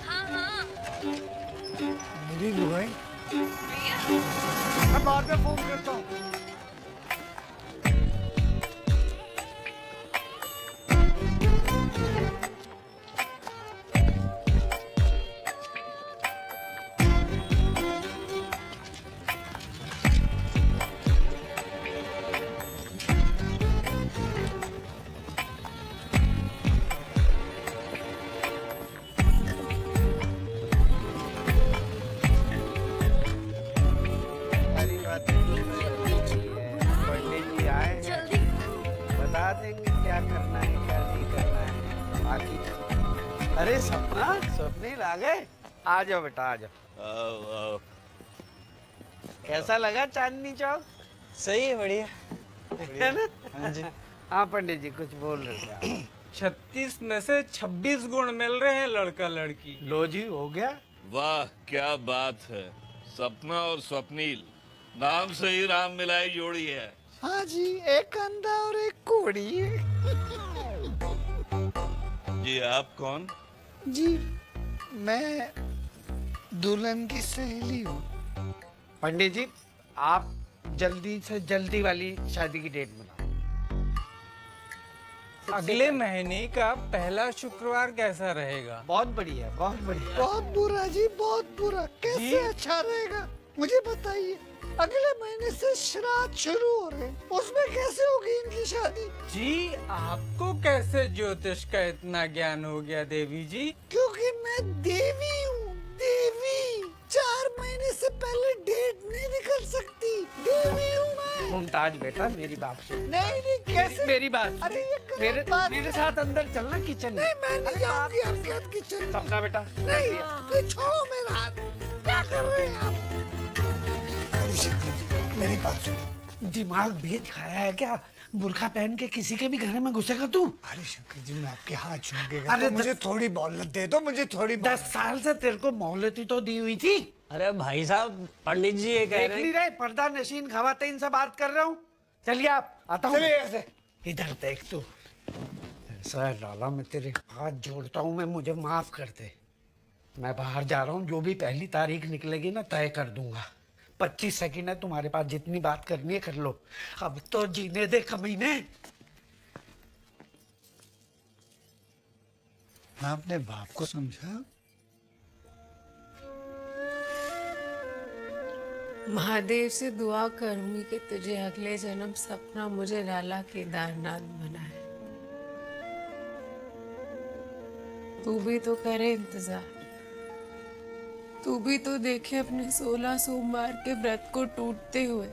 हाँ हाँ। मेरी दुआएं। मैं बाद में फोन करता हूँ। बता देंगे क्या करना है क्या नहीं करना है बाकी। अरे सपना स्वप्निल आ गए। आ जाओ बेटा आ जाओ। कैसा लगा चांदनी चौक? सही है, बढ़िया है ना? हाँ जी। हाँ पंडित जी कुछ बोल रहे थे। 36 में से 26 गुण मिल रहे हैं लड़का लड़की। लो जी हो गया। वाह क्या बात है, सपना और स्वप्नील नाम से ही राम मिलाई जोड़ी है। हाँ जी, एक अंधा और एक कोड़ी है। जी आप कौन? जी मैं दुल्हन की सहेली हूँ। पंडित जी आप जल्दी से जल्दी वाली शादी की डेट बनाओ। अगले महीने का पहला शुक्रवार कैसा रहेगा? बहुत बढ़िया बहुत बढ़िया। बहुत बुरा जी, बहुत बुरा। कैसे अच्छा रहेगा मुझे बताइए। अगले महीने से श्राद्ध शुरू हो रहे हैं, उसमें कैसे होगी इनकी शादी? जी आपको कैसे ज्योतिष का इतना ज्ञान हो गया देवी जी? क्योंकि मैं देवी हूँ, देवी। 4 महीने से पहले डेट नहीं निकल सकती, देवी हूँ मैं। मुमताज बेटा मेरी बात सुन। नहीं कैसे? मेरी बात। अरे ये मेरे साथ अंदर चलना किचन में। नहीं मैं नहीं जाऊंगी आपके हाथ किचन। सपना बेटा नहीं तो छोड़ो मेरा हाथ। क्या कर रहे हैं आप? मेरी बात सुनो। दिमाग भेद खाया है क्या? बुर्खा पहन के किसी के भी घर में घुसेगा तू? अरे शंकर जी मैं आपके हाथ छूंगा। अरे तो मुझे थोड़ी मोहलत दे दो, मुझे थोड़ी 10 साल से तेरे को मोहलत ही तो दी हुई थी। अरे भाई साहब पंडित जी ये कह देख रहे नहीं रहे पर्दा नशीन खवातीन से बात कर रहा हूँ। चलिए आप आता हूँ। इधर देख तू। ऐसा है लाला मैं तेरे हाथ जोड़ता हूँ, मैं मुझे माफ कर दे। मैं बाहर जा रहा हूँ, जो भी पहली तारीख निकलेगी ना तय कर दूंगा। 25 सेकंड है तुम्हारे पास, जितनी बात करनी है कर लो। अब तो जीने दे कमीने। मैं अपने बाप को समझा। महादेव से दुआ करूंगी कि तुझे अगले जन्म सपना मुझे लाला केदारनाथ बनाए। तू भी तो करे इंतजार, तू भी तो देखे अपने 16 सोमवार के व्रत को टूटते हुए।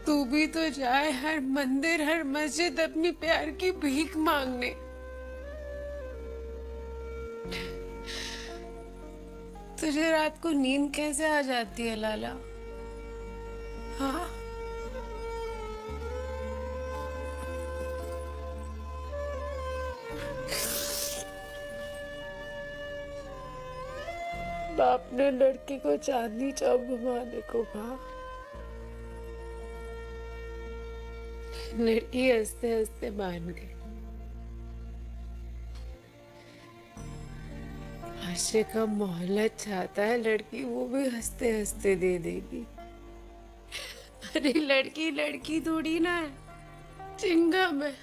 तू भी तो जाए हर मंदिर हर मस्जिद अपनी प्यार की भीख मांगने। तुझे रात को नींद कैसे आ जाती है लाला? हाँ बाप ने लड़की को चांदनी चौक घुमाने को कहा। लड़की हंसते हंसते मान गई। आशे का मोहल्लत चाहता है लड़की, वो भी हंसते हंसते दे देगी। अरे लड़की लड़की थोड़ी ना है, चिंगम है।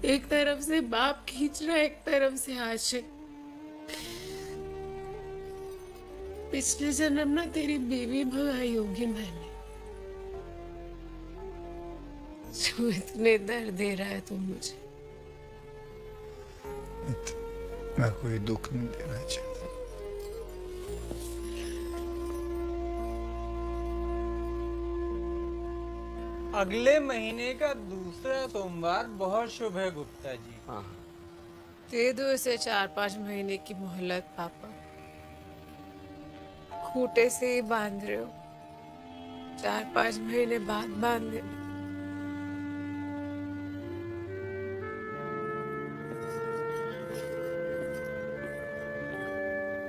एक तरफ से बाप खींच रहा है, एक तरफ से आशिक। पिछले जन्म ना तेरी बीवी भगाई होगी मैंने, जो इतने दर्द दे रहा है तू मुझे। मैं कोई दुख नहीं देना चाहता। अगले महीने का दूसरा सोमवार बहुत शुभ है गुप्ता जी। हाँ दे दो इसे 4-5 महीने की मोहलत पापा। खूटे से ही बांध रहे हो, 4-5 महीने बाद बांध देना।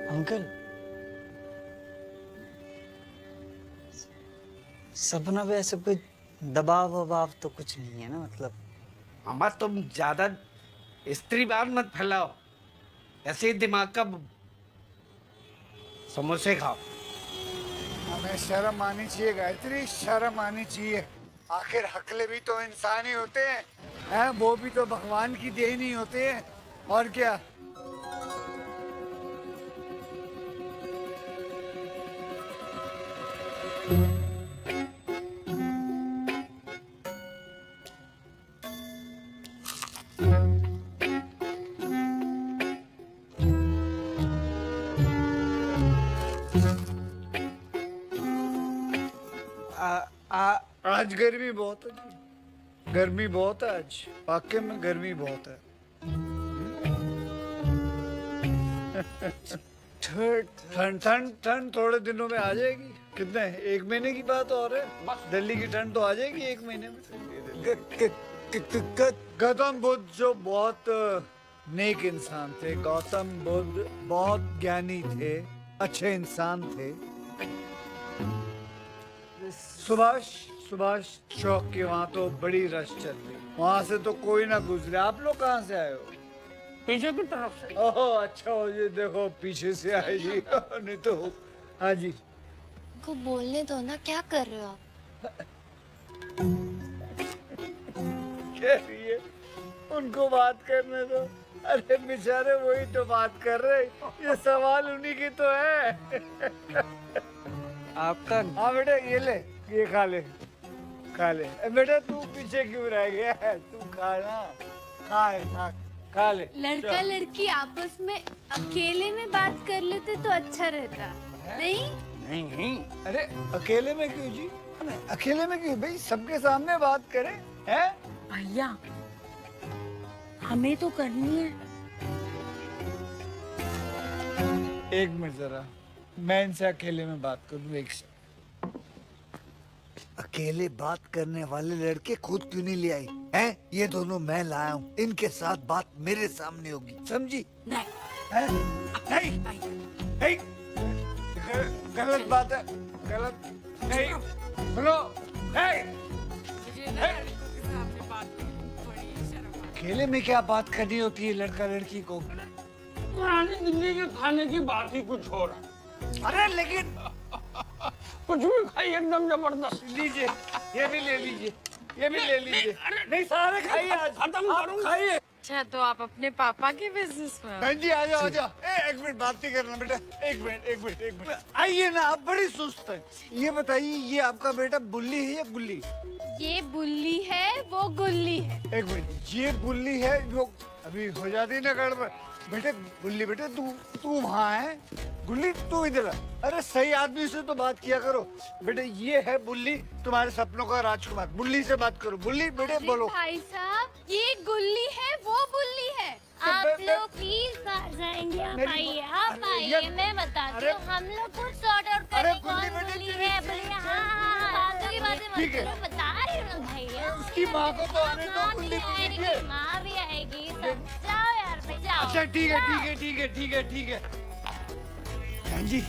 अंकल सपना पे ऐसे कोई दबाव वबाव तो कुछ नहीं है ना? मतलब अम्मा तुम ज्यादा स्त्रीवाद मत फैलाओ, ऐसे ही दिमाग का समोसे खाओ। हमें शर्म आनी चाहिए गायत्री, शर्म आनी चाहिए। आखिर हकले भी तो इंसान ही होते हैं, वो भी तो भगवान की देन ही होते हैं। और क्या? आज गर्मी बहुत है जी, गर्मी बहुत है आज, वाकई में गर्मी बहुत है। ठंड ठंड ठंड थोड़े दिनों में आ जाएगी। कितने, 1 महीने की बात और है, दिल्ली की ठंड तो आ जाएगी 1 महीने में। गौतम बुद्ध जो बहुत नेक इंसान थे, गौतम बुद्ध बहुत ज्ञानी थे, अच्छे इंसान थे। सुभाष चौक के वहाँ तो बड़ी रश चल रही, वहाँ से तो कोई ना गुजरे। आप लोग कहाँ से आए हो? पीछे की तरफ से। ओह अच्छा हो जी, देखो पीछे से आए जी। नहीं तो हाँ जी, को बोलने दो ना, क्या कर रहे हो आप? कह रही है उनको बात करने दो। अरे बेचारे वही तो बात कर रहे, ये सवाल उन्हीं की तो है। आपका हाँ बेटा ये ले, ये खा ले, खा ले। बेटा तू पीछे क्यों रह गया है? तू खाना, खा ले। लड़का लड़की आपस में अकेले में बात कर लेते तो अच्छा रहता, नहीं? नहीं, अरे अकेले में क्यों जी? अकेले में क्यों भाई, सबके सामने बात करें, हैं? भैया हमें तो करनी है। एक मिनट जरा, मैं इनसे अकेले में बात करूँ एक से। अकेले बात करने वाले लड़के खुद क्यों नहीं ले आई हैं? ये दोनों मैं लाया हूँ, इनके साथ बात मेरे सामने होगी, समझी? नहीं, नहीं, गलत बात है, गलत नहीं, सुनो, अकेले में क्या बात करनी होती है लड़का लड़की को? पुरानी दिल्ली के खाने की बात ही कुछ हो रहा है। अरे लेकिन कुछ भी खाइए, एकदम जबरदस्त। लीजिए, ये भी ले लीजिए, ये भी ले लीजिए। नहीं सारे खाइए आज, खत्म करूँ, खाइए। अच्छा तो आप अपने पापा के बिजनेस में? बहन जी आ जाओ, आ जाओ। एक मिनट बात नहीं करना बेटा, एक मिनट। आइए ना, आप बड़ी सुस्त है। ये बताइए, ये आपका बेटा बुल्ली है या गुल्ली? ये बुल्ली है, वो गुल्ली है। एक मिनट, ये बुल्ली है जो अभी हो जाती ना गड़बड़। बेटे गुल्ली, बेटे तू वहाँ है, गुल्ली तू इधर है। अरे सही आदमी से तो बात किया करो। बेटे ये है बुल्ली, तुम्हारे सपनों का राजकुमार। बुल्ली से बात करो। बुल्ली बेटे बोलो। भाई साहब ये गुल्ली है, वो बुल्ली है। आप लोग प्लीज बाहर जाएंगे, आप आइए, आप आइए, मैं बताती हूँ। हम लोग कुछ सॉर्ट आउट करें, कौन बुल्ली है, बुल्ली। हाँ, बातों की बातें मत करो, बता रही हूँ ना भैया। उसकी माँ को तो आने दो, बुल्ली आएगी, माँ भी आएगी, सब जाओ यार, जाओ। अच्छा ठीक है। बहन जी,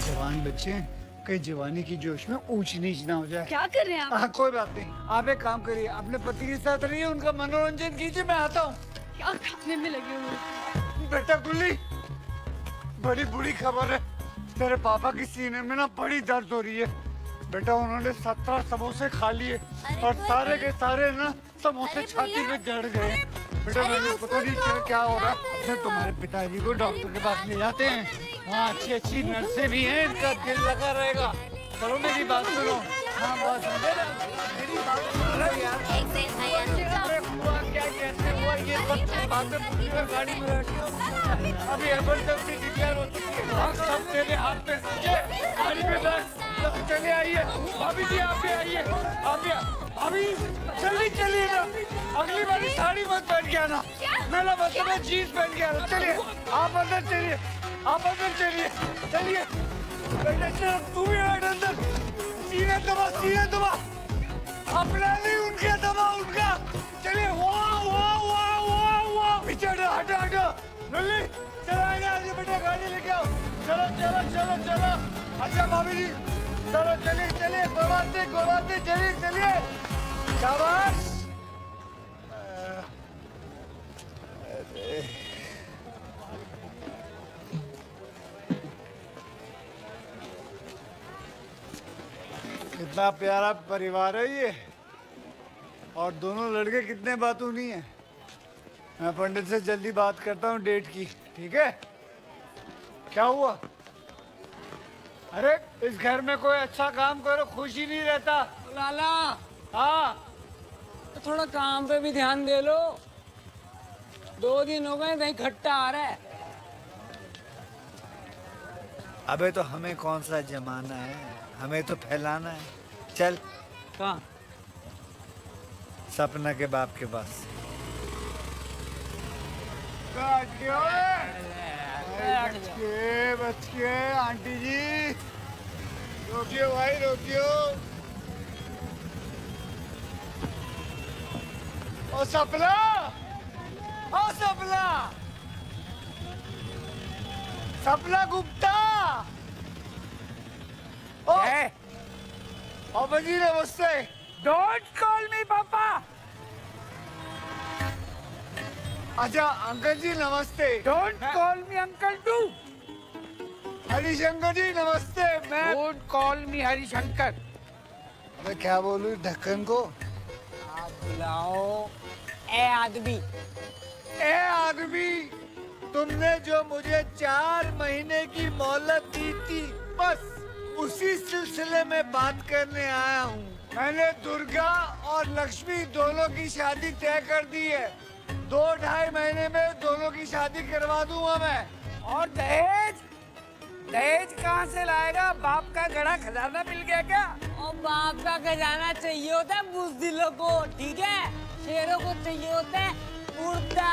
जवान बच्चे हैं, कहीं जवानी की जोश में ऊंच नीच ना हो जाए। क्या कर रहे हैं आप? हाँ कोई बात नहीं, आप एक काम करिए, अपने पति के साथ रहिए, उनका मनोरंजन कीजिए, मैं आता हूँ। क्या खाने में लगे हुए? बेटा गुल्ली, बड़ी बुरी खबर है, तेरे पापा की सीने में ना बड़ी दर्द हो रही है। बेटा उन्होंने 17 समोसे खा लिए और सारे के सारे ना समोसे छाती में जड़ गए। बेटा मुझे पता नहीं क्या हो रहा है। फिर तुम्हारे पिताजी को डॉक्टर के पास ले जाते हैं, वहाँ अच्छी नर्सें भी हैं, इनका दिल लगा रहेगा। चलो मेरी बात सुनो। हाँ बात मेरी बात सुनो यार। क्या कैसे हुआ ये सब बातें पूरी में गाड़ी में रखी। अभी इमरजेंसी डिक्लेयर हो चुकी है, सब तेरे हाथ में, गाड़ी में बैठ, चले आइए। भाभी जी आप भी आइए, आप भी। भाभी जल्दी चलिए ना, अगली बार साड़ी मत पहन के आना, मेरा मतलब है जीन्स पहन के आना। चलिए आप अंदर चलिए, आप अंदर चलिए, चलिए। बेटा तू भी बैठ अंदर, सीने दबा, अपना नहीं उनके दबा, उनका। चलिए वाह वाह वाह वाह वाह, पीछे हटो नल्ली, चलो आइए बेटा, गाड़ी लेके आओ। चलो। अच्छा भाभी जी चलो, चलिए, कोई बात नहीं, चलिए। शाबाश। अरे कितना प्यारा परिवार है ये, और दोनों लड़के कितने बातूनी हैं। मैं पंडित से जल्दी बात करता हूँ डेट की, ठीक है? क्या हुआ? अरे इस घर में कोई अच्छा काम करो, खुशी नहीं रहता। लाला, हाँ तो थोड़ा काम पे भी ध्यान दे लो। 2 दिन हो गए, दही खट्टा आ रहा है। अबे तो हमें कौन सा जमाना है, हमें तो फैलाना है। चल कहाँ? सपना के बाप के पास। बच्चे आंटी जी रोकियो भाई रोकियो। ओ सपना, ओ सपना, सपना गुप्ता। ओ बजी नमस्ते। डोंट कॉल मी पापा। अच्छा अंकल जी नमस्ते। Don't call me uncle too. Harishankar ji नमस्ते। मैं डोंट कॉल मी हरिशंकर। मैं क्या बोलूं ढक्कन को? आप बुलाओ ए आदमी। ए आदमी, तुमने जो मुझे 4 महीने की मोहलत दी थी, बस उसी सिलसिले में बात करने आया हूँ। मैंने दुर्गा और लक्ष्मी दोनों की शादी तय कर दी है। 2-2.5 महीने में दोनों की शादी करवा दूंगा मैं। और दहेज, दहेज कहाँ से लाएगा? बाप का गड़ा खजाना मिल गया क्या? और बाप का खजाना चाहिए होता है बुज़दिलों को, ठीक है? शेरों को चाहिए होता है मुर्दा,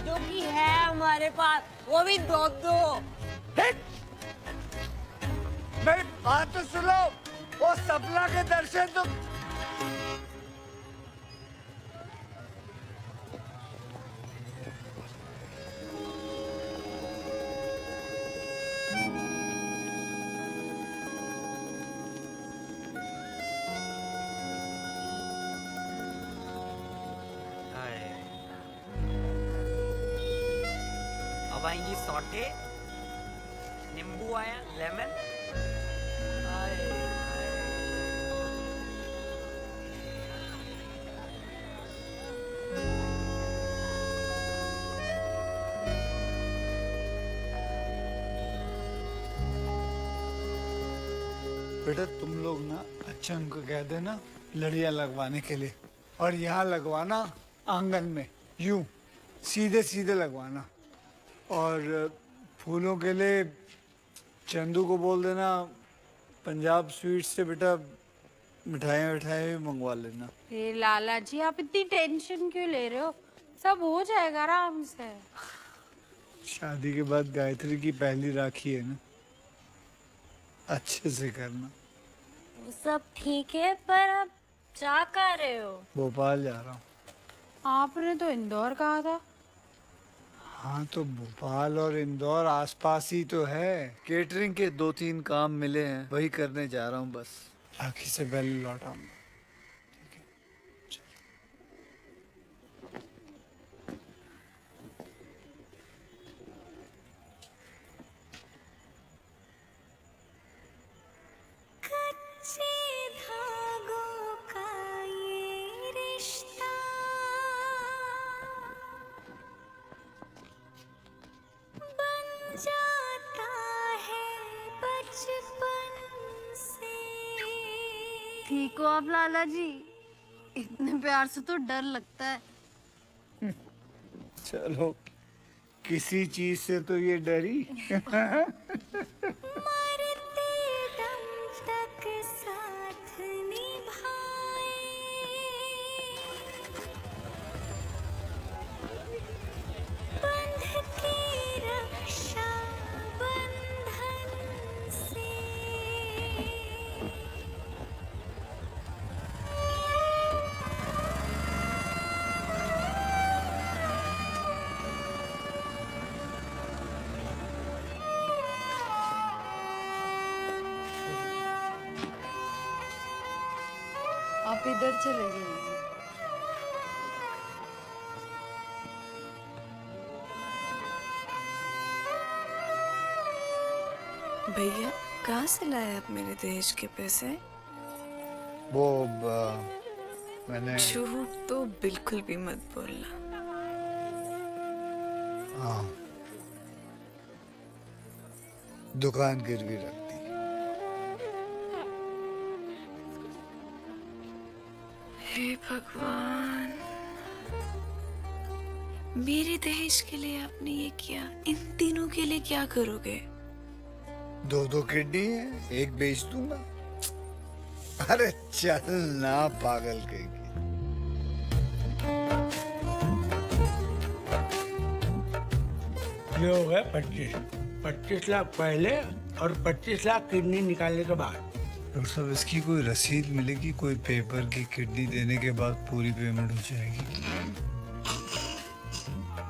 जो कि है हमारे पास, वो भी 2-2। मेरी बात तो सुनो। वो सपना के दर्शन तो अब आएंगी सौटे, नींबू आया, लेमन। बेटा तुम लोग ना अच्छे उनको कह देना लड़ियां लगवाने के लिए, और यहाँ लगवाना आंगन में, यूं सीधे सीधे लगवाना। और फूलों के लिए चंदू को बोल देना पंजाब स्वीट से बेटा मिठाइयाँ भी मंगवा लेना। फिर लाला जी आप इतनी टेंशन क्यों ले रहे हो? सब हो जाएगा आराम से। शादी के बाद गायत्री की पहली राखी है ना, अच्छे से करना। वो सब ठीक है, पर आप जा कर रहे हो? भोपाल जा रहा हूँ। आपने तो इंदौर कहा था। हाँ तो भोपाल और इंदौर आसपास ही तो है। केटरिंग के 2-3 काम मिले हैं, वही करने जा रहा हूँ बस। राखी से पहले लौट आऊंगा। ठीक हो आप लाला जी? इतने प्यार से तो डर लगता है। चलो किसी चीज से तो ये डरी। आप इधर चले गए। भैया कहाँ से लाए आप मेरे दहेज के पैसे? वो मैंने झूठ तो बिल्कुल भी मत बोलना। हाँ दुकान गिरवी रख दी। हे भगवान, मेरे दहेज के लिए आपने ये किया, इन तीनों के लिए क्या करोगे? 2 किडनी है, एक बेच दूंगा। अरे चल ना पागल कहीं की। ये हो गए 25 लाख पहले और 25 लाख किडनी निकालने के बाद। डॉक्टर साहब इसकी कोई रसीद मिलेगी? कोई पेपर की किडनी देने के बाद पूरी पेमेंट हो जाएगी?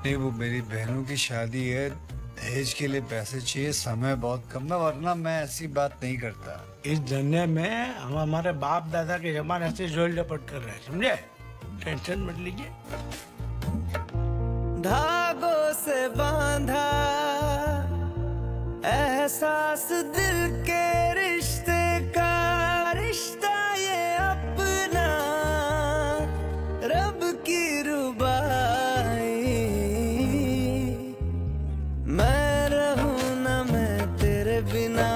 नहीं, वो मेरी बहनों की शादी है, दहेज के लिए पैसे चाहिए, समय बहुत कम है, वरना मैं ऐसी बात नहीं करता। इस धंधे में हम हमारे बाप दादा के जमाने से जोड़ लपट कर रहे हैं, समझे? टेंशन मत लीजिए। धागों से बांधा एहसास दिल के रिश्ते का, रिश्ता ये अपना रब की रुबाई। मैं रहूं ना मैं तेरे बिना,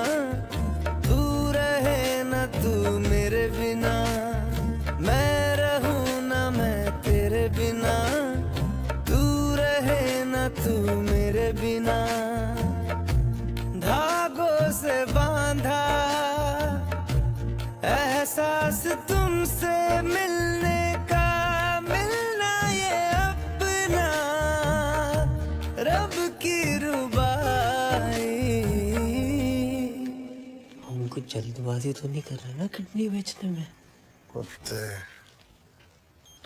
तू रहे ना तू मेरे बिना। मैं रहूं ना मैं तेरे बिना, तू रहे ना तू मेरे बिना। धागों से बांधा एहसास तुमसे मिलने का, मिलना ये अपना रब की रुबाई। हम कुछ जल्दबाजी तो नहीं कर रहे ना किडनी बेचने में? कुत्ते,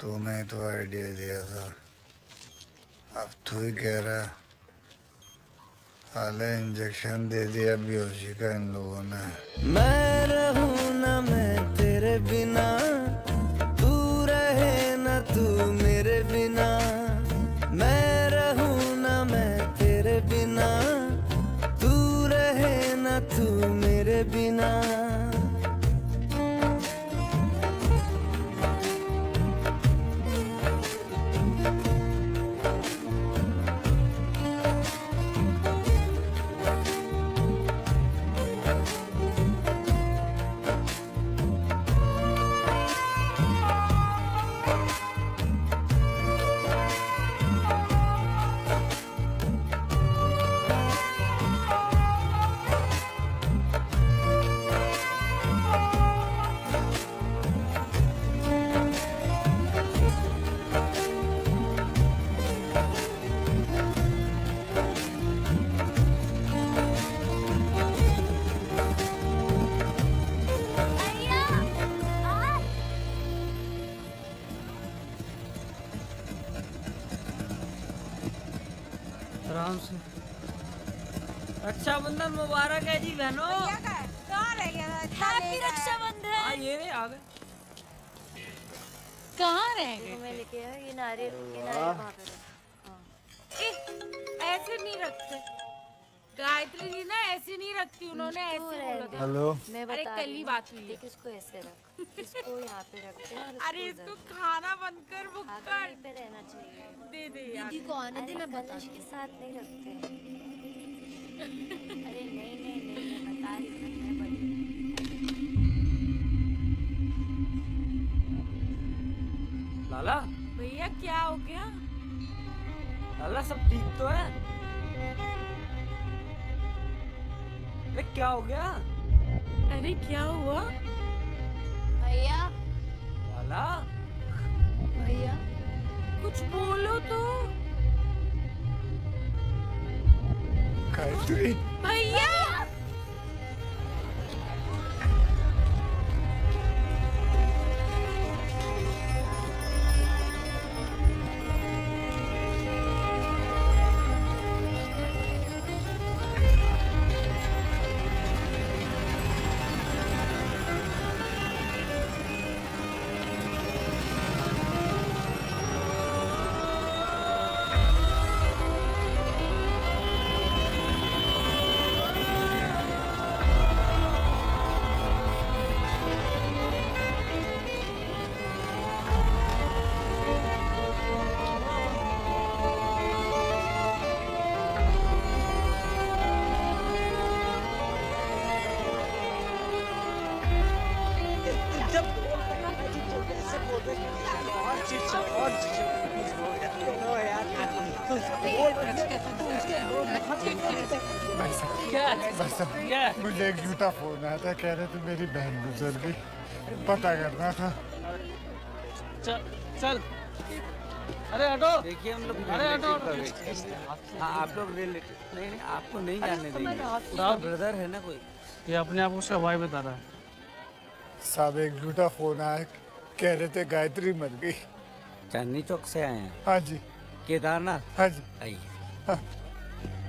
तूने तो आइडिया दिया था, अब तू ही कह रहा है। हाले इंजेक्शन दे दिया बेहोशी का इन लोगों ने। मैं रहूं ना मैं तेरे बिना, तू रहे ना तू मेरे बिना। मैं रहूं ना मैं तेरे बिना, तू रहे ना तू मेरे बिना। आराम से। रक्षाबंधन मुबारक है जी बहनों। कहाँ रह गया था? हैप्पी रक्षाबंधन। हाँ ये रे आ गए। कहाँ रह गए? मैं लेके आया ये नारियल वहाँ पे रखा। ऐसे नहीं रखते। गायत्री जी ना ऐसे नहीं रखती, उन्होंने ऐसे बोला था। हेलो। मैं अरे बता कल रही ही हूँ। बात हुई है। देख इसको ऐसे रख, इसको यहाँ पे रखते हैं और अरे इसको खाना बंद कर, वो यहीं पे रहना चाहिए। दे दे यार। दीदी को आने दे, मैं कलश के साथ नहीं रखते। अरे नहीं मैं बता रही हूँ, मैं बड़ी लाला भैया क्या हो गया? लाला सब ठीक तो है? अरे क्या हो गया? अरे क्या हुआ? भैया लाला भैया कुछ बोलो तो। गायत्री, भैया मुझे एक झूठा फोन आया था, कह रहे थे मेरी बहन गुजर गई। पता करना था। चल चल, अरे हटो। देखिए हम लोग अरे हटो। हाँ आप लोग रिलेटिव नहीं, आपको नहीं जानने देंगे। उसका ब्रदर है ना कोई। ये अपने आप उसका भाई बता रहा है। साहब एक झूठा फोन आया, कह रहे थे गायत्री मर गई। चांदनी चौक से आए हैं। हाँ जी। केदारनाथ। हाँ जी। आइए।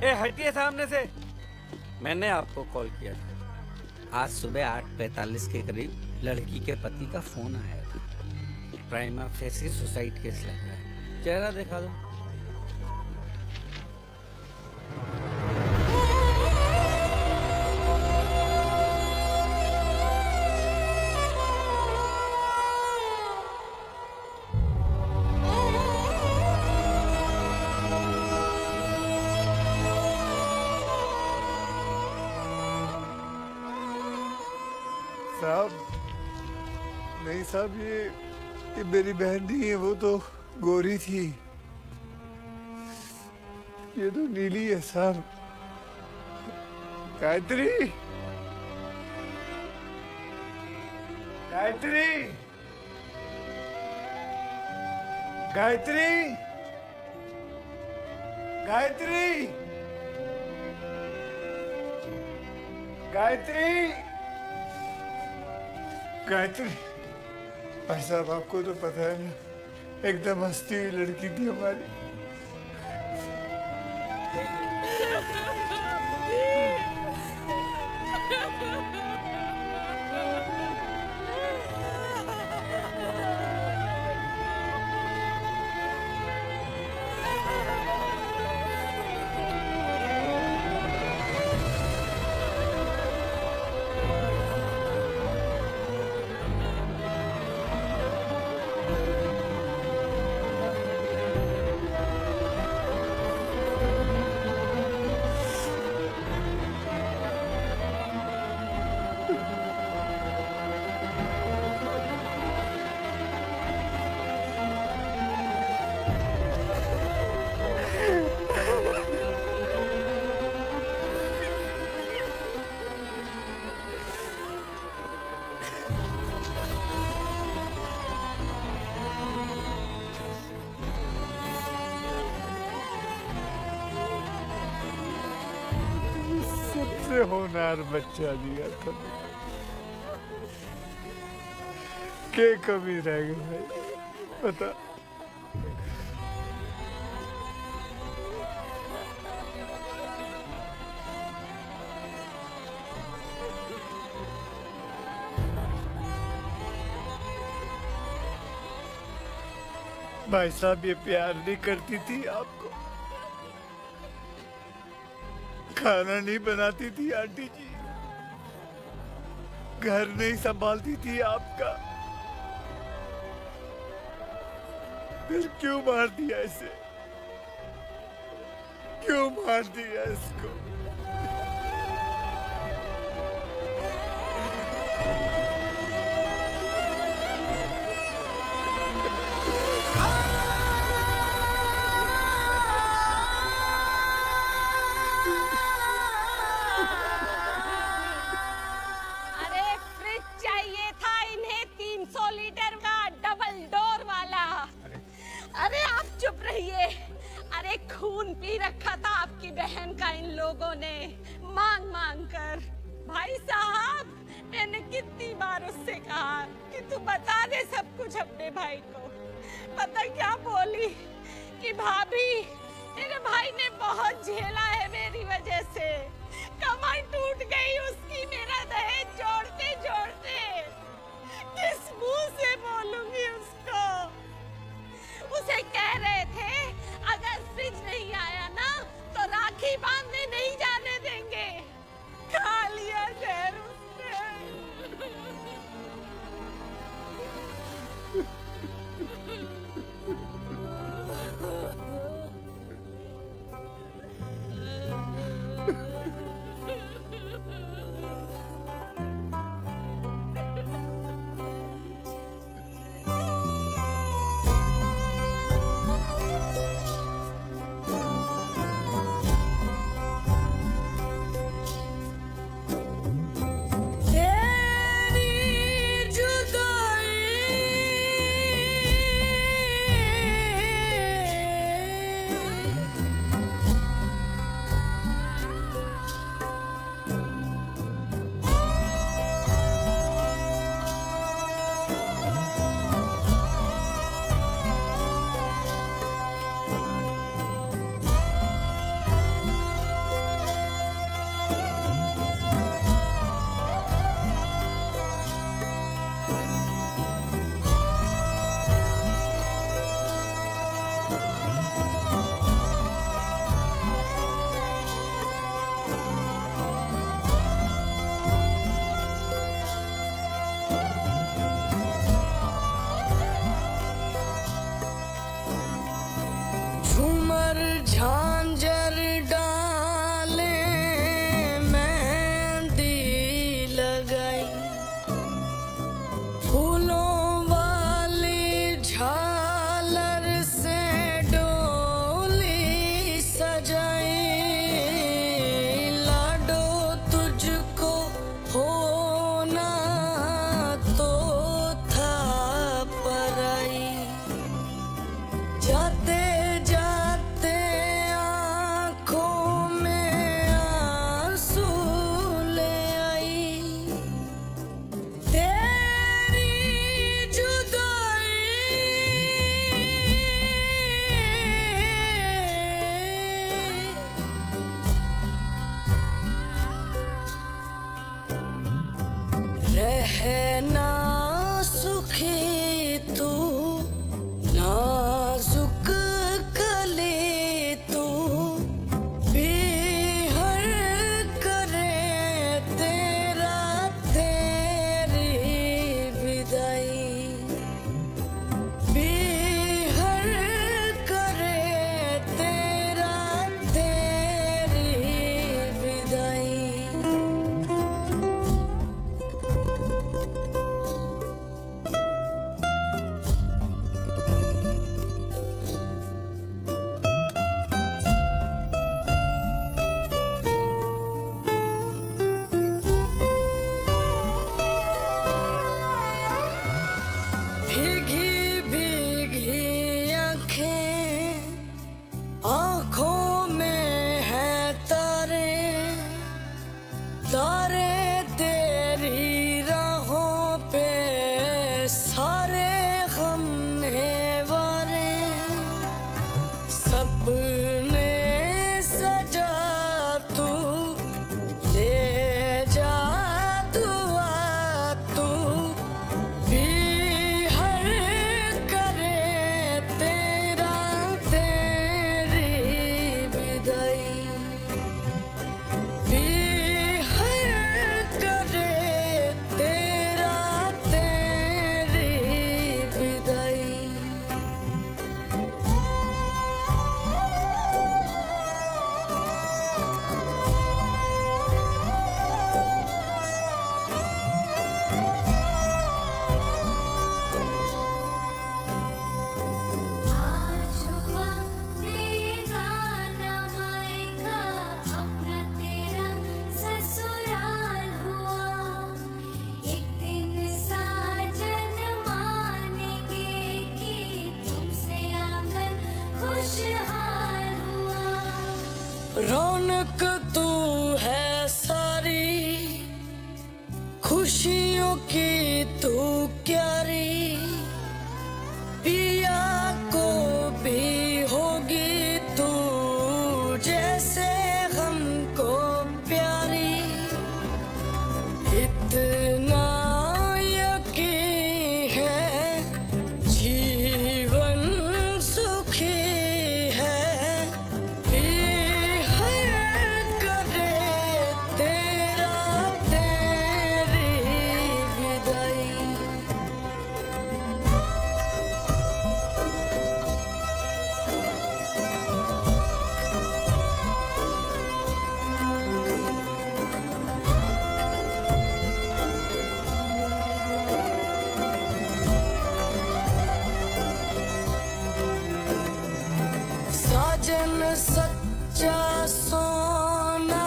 ए हटिए सामने से। मैंने आपको कॉल किया था। आज सुबह 8:45 के करीब लड़की के पति का फोन आया था। प्राइमा फेसी सुसाइड केस लग रहा है। चेहरा दिखा दो। साहब नहीं साहब, ये मेरी बहन नहीं है, वो तो गोरी थी। ये तो नीली है साहब। गायत्री, गायत्री, गायत्री, गायत्री, गायत्री, गायत्री। भाई साहब आपको तो पता है ना, एकदम हंसती हुई लड़की थी हमारी। सबसे होनहार बच्चा दिया था। के कमी रह गई भाई, पता। भाई साहब ये प्यार नहीं करती थी आपको, खाना नहीं बनाती थी आंटी जी, घर नहीं संभालती थी आपका। फिर क्यों मार दिया इसे, क्यों मार दिया इसको? अरे खून पी रखा था आपकी बहन का इन लोगों ने मांग मांग कर। भाई साहब मैंने कितनी बार उससे कहा कि तू बता दे सब कुछ अपने भाई को। पता क्या बोली कि भाभी मेरे भाई ने बहुत झेला है मेरी वजह से, कमर टूट गई उसकी मेरा दहेज जोड़ते जोड़ते। किस मुंह से बोलूंगी उसको? उसे कह रहे थे अगर फ्रिज नहीं आया ना तो राखी बांधने नहीं जाने देंगे। खा लिया जहर उसने। तेरी जुदाई झांझर डाले मेहंदी लगाई फूलों वाली झालर से डोली सजाई लाडो तुझको होना तो था पराई जाते जाते आंखों में आंसू ले आई तेरी जुदाई रहना सुखी तू नाजुक कली तू बिहर करे तेरा तेरी विदाई बिहर करे तेरा तेरी विदाई भीगी भीगी आंखें आंखों में है तारे तारे तेरी राहों पे सारे गम ने वारे सपने सजा तू ले जा दुआ तू बिहर करे तेरा तेरी विदाई बिहर करे तेरा तेरी विदाई रौनक तू है सारी खुशियों की तू क्यारी पिया को भी होगी तू जैसे हमको प्यारी इतना यकीन है जीवन सुखी है बिहर करे तेरा तेरी विदाई साजन सच्चा सोना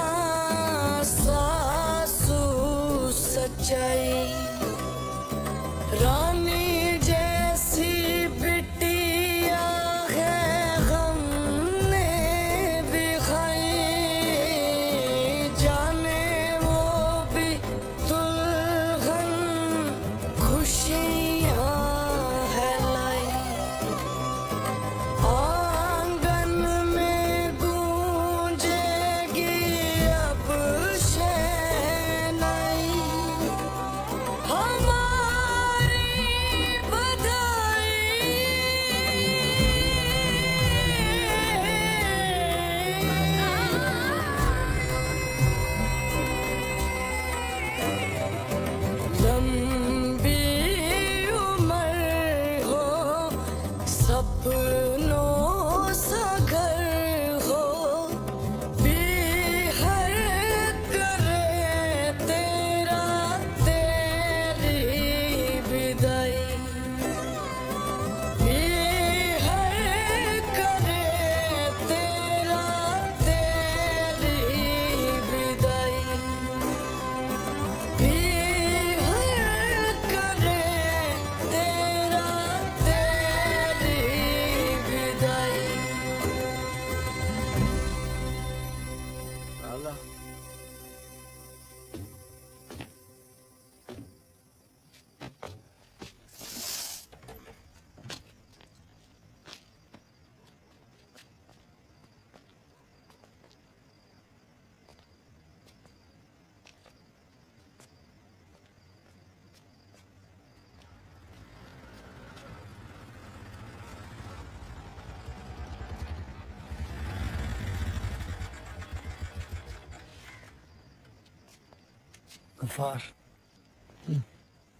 सासू सच्चाई रानी जैसी बिटिया है हमने भी खाई जाने वो भी दुल्हन खुशियाँ है लाई आंगन में गूंजेगी अब शहनाई हमारी बधाई लंबी उम्र हो सपनों सा घर गफार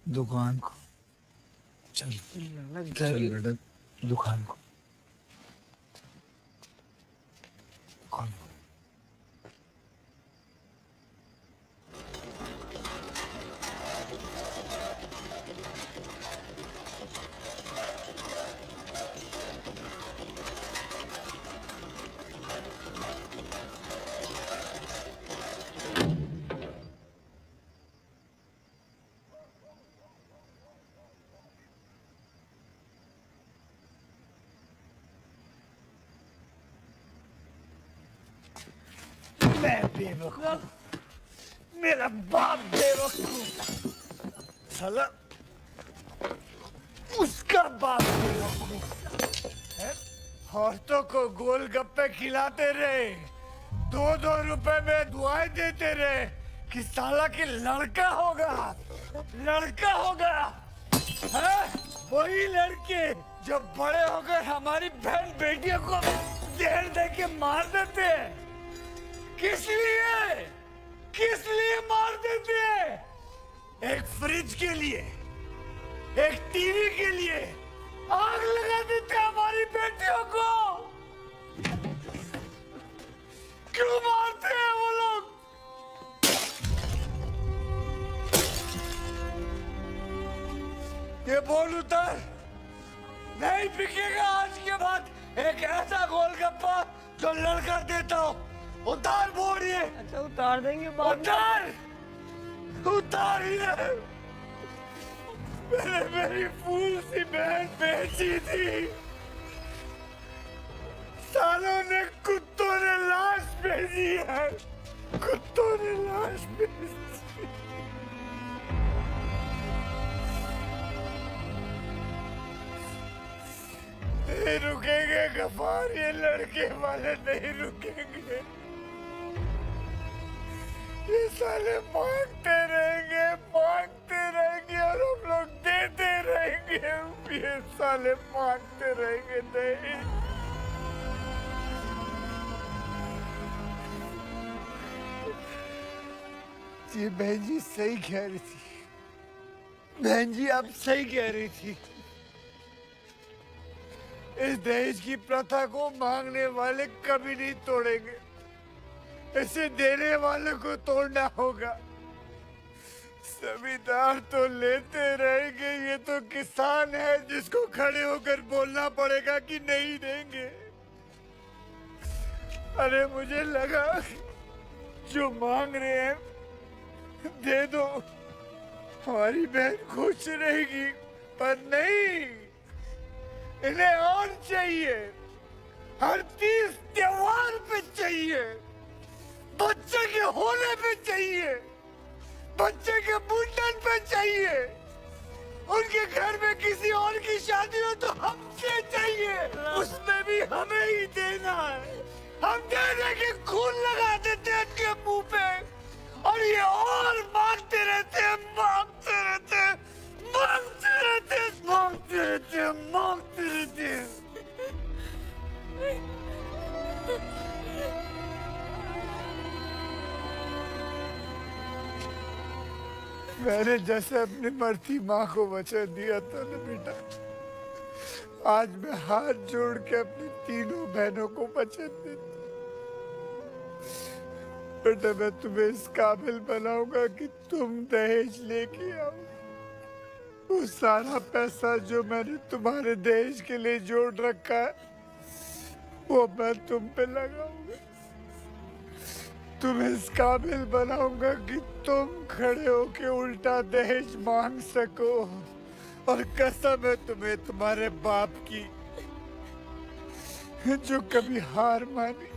दुकान को चल चल बेटा दुकान को मैं बेवकूफ, मेरा बाप बेवकूफ, साला उसका बाप बेवकूफ है। औरतों को गोलगप्पे खिलाते रहे, 2-2 रुपए में दुआएं देते रहे कि साला की लड़का होगा, लड़का होगा है? वही लड़के जब बड़े होकर हमारी बहन बेटियों को जहर दे के मार देते हैं। किस लिए मार देते हैं? एक फ्रिज के लिए, एक टीवी के लिए आग लगा देते हैं हमारी बेटियों को। क्यों मारते हैं वो लोग? ये बोल उतर, नहीं बिकेगा आज के बाद एक ऐसा गोलगप्पा जो लड़का देता हो। उतार बोल ये। अच्छा उतार देंगे उतार ही है। मैंने मेरी फूल सी बहन बेची थी, सालों ने कुत्तों ने लाश भेजी है, कुत्तों ने लाश भेजी। नहीं रुकेंगे गफार, ये लड़के वाले नहीं रुकेंगे। ये साले मांगते रहेंगे और हम लोग देते रहेंगे। ये साले मांगते रहेंगे नहीं। जी बहन जी सही कह रही थी, बहन जी आप सही कह रही थी। इस दहेज की प्रथा को मांगने वाले कभी नहीं तोड़ेंगे, इसे देने वाले को तोड़ना होगा। जमींदार तो लेते रहेंगे, ये तो किसान है जिसको खड़े होकर बोलना पड़ेगा कि नहीं देंगे। अरे मुझे लगा जो मांग रहे हैं दे दो, हमारी बहन खुश रहेगी, पर नहीं, इन्हें और चाहिए, हर तीज त्योहार पे चाहिए, बच्चे के होने पे चाहिए, बच्चे के मुंडन पे चाहिए, उनके घर में किसी और की शादी हो तो हमसे चाहिए, उसमें भी हमें ही देना है। हम दे दे के खून लगा देते हैं इनके मुंह पे, और ये और मांगते रहते हैं, मांगते रहते हैं, मांगते रहते हैं, मांगते रहते हैं, मांगते रहते हैं। मैंने जैसे अपनी मरती माँ को वचन दिया था ना बेटा, आज मैं हाथ जोड़ के अपनी तीनों बहनों को वचन देता। बेटा मैं तुम्हें इस काबिल बनाऊंगा कि तुम दहेज लेके आओ। वो सारा पैसा जो मैंने तुम्हारे दहेज के लिए जोड़ रखा है वो मैं तुम पे लगाऊंगा। तुम्हें इस काबिल बनाऊंगा कि तुम खड़े होके उल्टा दहेज मांग सको, और कसम है तुम्हें तुम्हारे बाप की जो कभी हार मानी।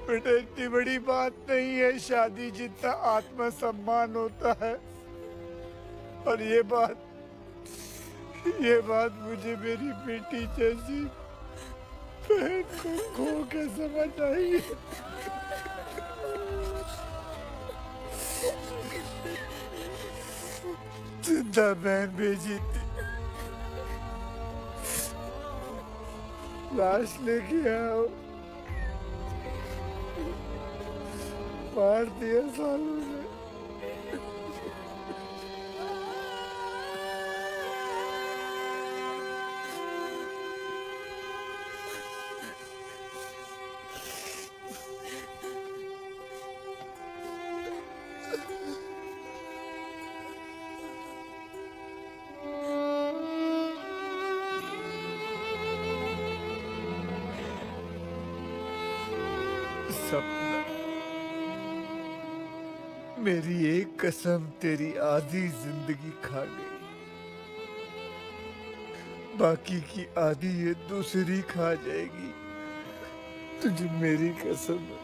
बेटा इतनी बड़ी बात नहीं है शादी जितना आत्मसम्मान होता है, और ये बात मुझे मेरी बेटी जैसी बहन को खो के समझ आई। जिंदा बहन भेजी थी, लाश लेके आओ, मार दिया सालों ने। सपना, मेरी एक कसम तेरी आधी जिंदगी खा गई, बाकी की आधी ये दूसरी खा जाएगी। तुझे मेरी कसम है,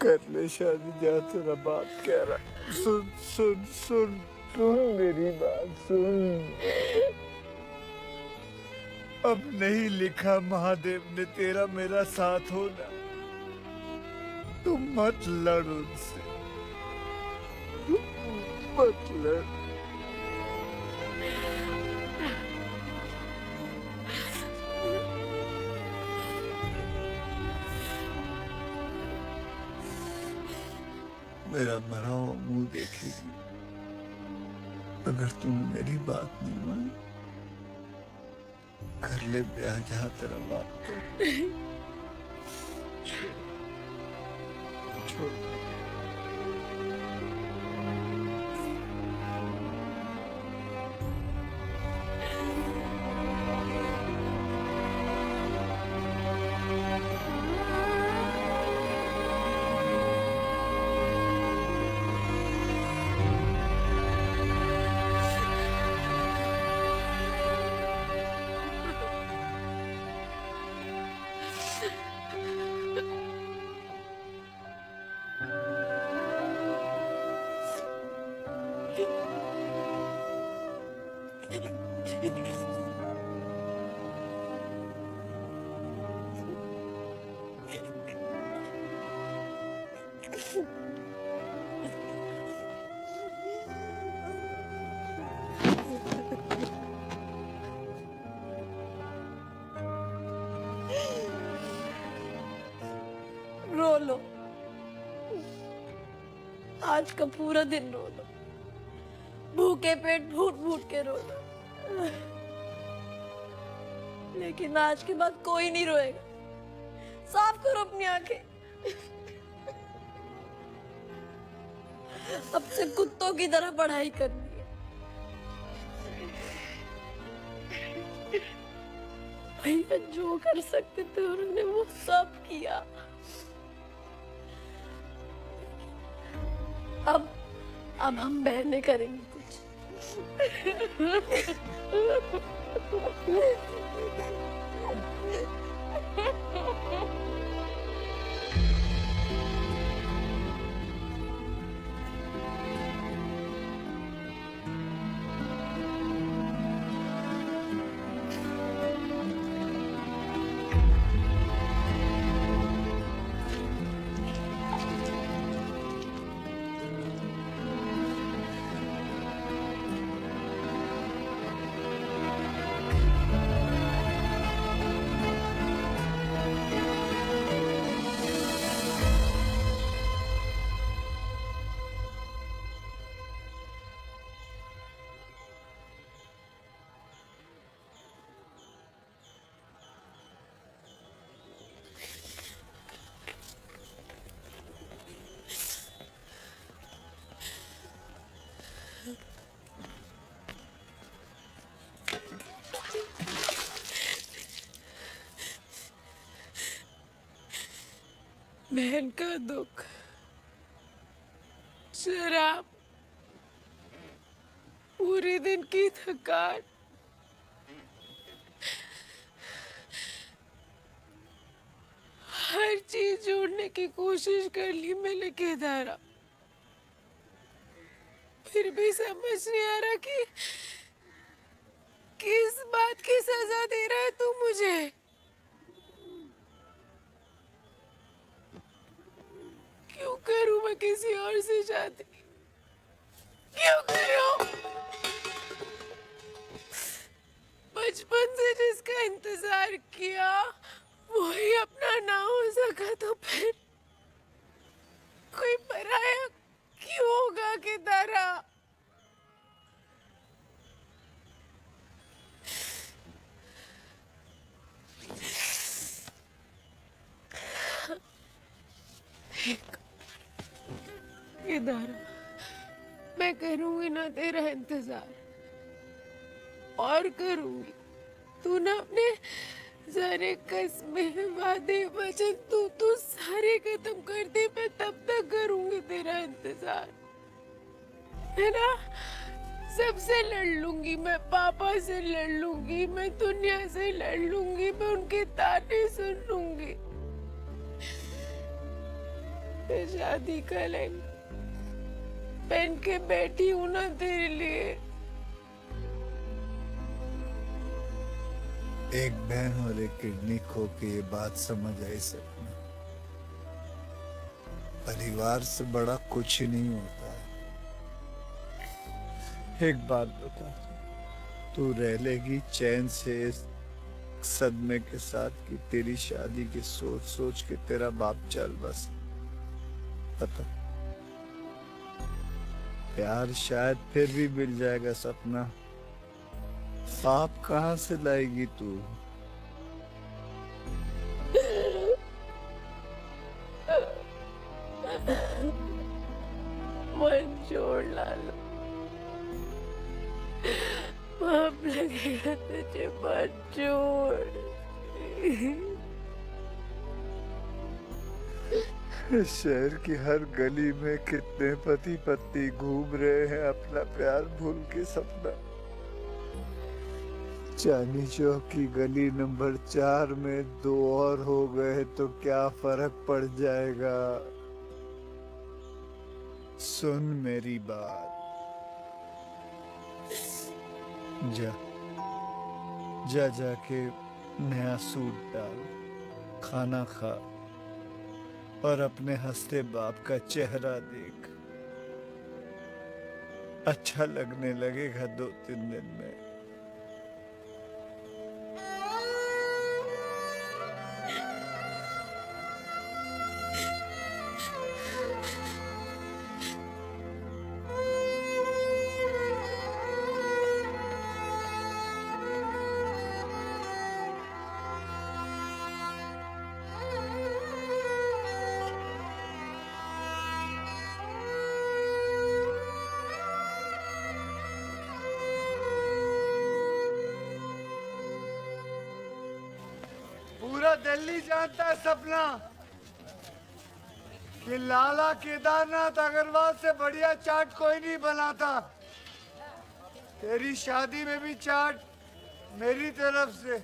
कर ले शादी, जा तेरा बाप कह रहा। सुन सुन सुन सुन मेरी बात सुन। अब नहीं लिखा महादेव ने तेरा मेरा साथ होना, तुम मत लड़ उनसे, मत लड़। मेरा मरा हुआ मुंह देखेगी अगर तुम मेरी बात नहीं मानी। कर ले ब्याह जहाँ तेरा बाप छोड़। रो लो, आज का पूरा दिन रो लो, भूखे पेट फूट फूट के रो लो। लेकिन आज के बाद कोई नहीं रोएगा। साफ करो अपनी आंखें। अब से कुत्तों की तरह पढ़ाई करनी है। भैया जो कर सकते थे उन्होंने वो सब किया। अब हम बहनें करेंगे कुछ। बहन का दुख, शराब, पूरे दिन की थकान, हर चीज जोड़ने की कोशिश कर ली मैंने केदारा, फिर भी समझ नहीं आ रहा कि किस बात की सजा दे रहा है तू मुझे। क्यों करूं मैं किसी और से शादी? क्यों करूं? बचपन से जिसका इंतजार किया वही अपना ना हो सका तो फिर कोई पराया क्यों होगा केदारा? केदारा, मैं करूंगी ना तेरा इंतजार और करूंगी। तू ना अपने सारे कसमें वादे वचन तू सारे खत्म कर दे, मैं तब तक करूंगी तेरा इंतजार, है ना? सबसे लड़ लूंगी मैं, पापा से लड़ लूंगी मैं, दुनिया से लड़ लूंगी मैं, उनके ताने सुन लूंगी। मैं शादी का लहंगा पहन के बैठी हूं ना तेरे लिए। एक बहन और एक किडनी खो के ये बात समझ आई सपना, परिवार से बड़ा कुछ ही नहीं होता है। एक बात बता, तू रह लेगी चैन से इस सदमे के साथ कि तेरी शादी की सोच सोच के तेरा बाप चल बस? पता प्यार शायद फिर भी मिल जाएगा सपना, बाप कहाँ से लाएगी तू? मन छोड़ लालो, पाप लगेगा तुझे, मन छोड़। शहर की हर गली में कितने पति पत्नी घूम रहे हैं अपना प्यार भूल के सपना। चांदनी चौक की गली नंबर 4 में 2 और हो गए तो क्या फर्क पड़ जाएगा? सुन मेरी बात, जा जा जाके नया सूट डाल, खाना खा और अपने हंसते बाप का चेहरा देख। अच्छा लगने लगेगा 2-3 दिन में। पूरा दिल्ली जानता है सपना कि लाला केदारनाथ अग्रवाल से बढ़िया चाट कोई नहीं बनाता। तेरी शादी में भी चाट मेरी तरफ से।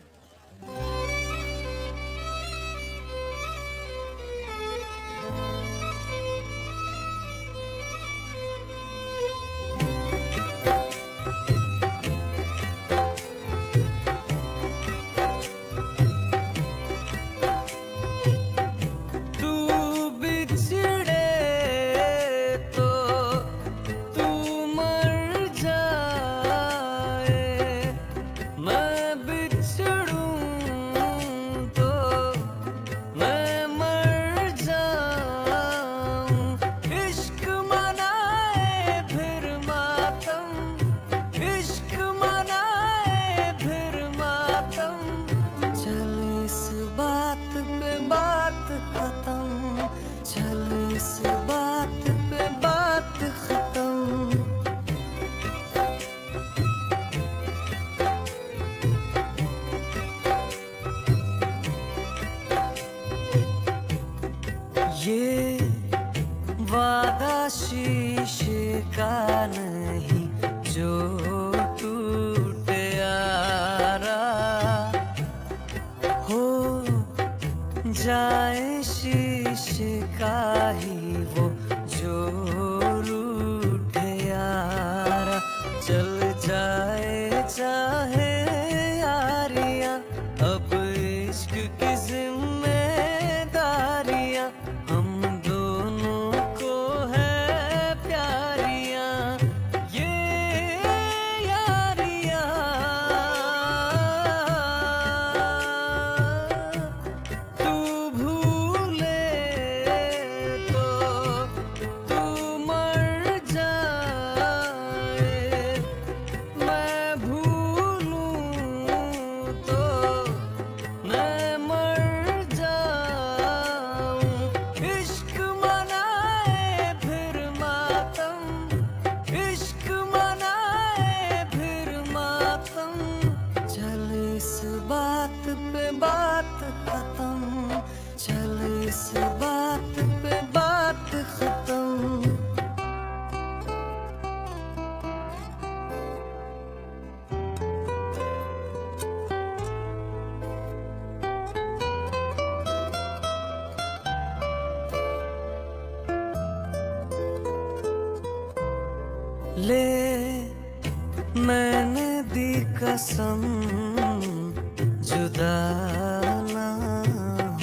ये वादा शीशे का नहीं जो टूट यारा, हो जाए शीशे का ही वो जो रूठ यारा। चल जाए चाहे यारियां, अब इश्क की जिम्मेदारियां हम दोनों को है प्यारियां। ये यारियां तू भूल पे बात खत्म, चल इस बात पे बात खत्म। ले मैंने दी कसम, जुदा ना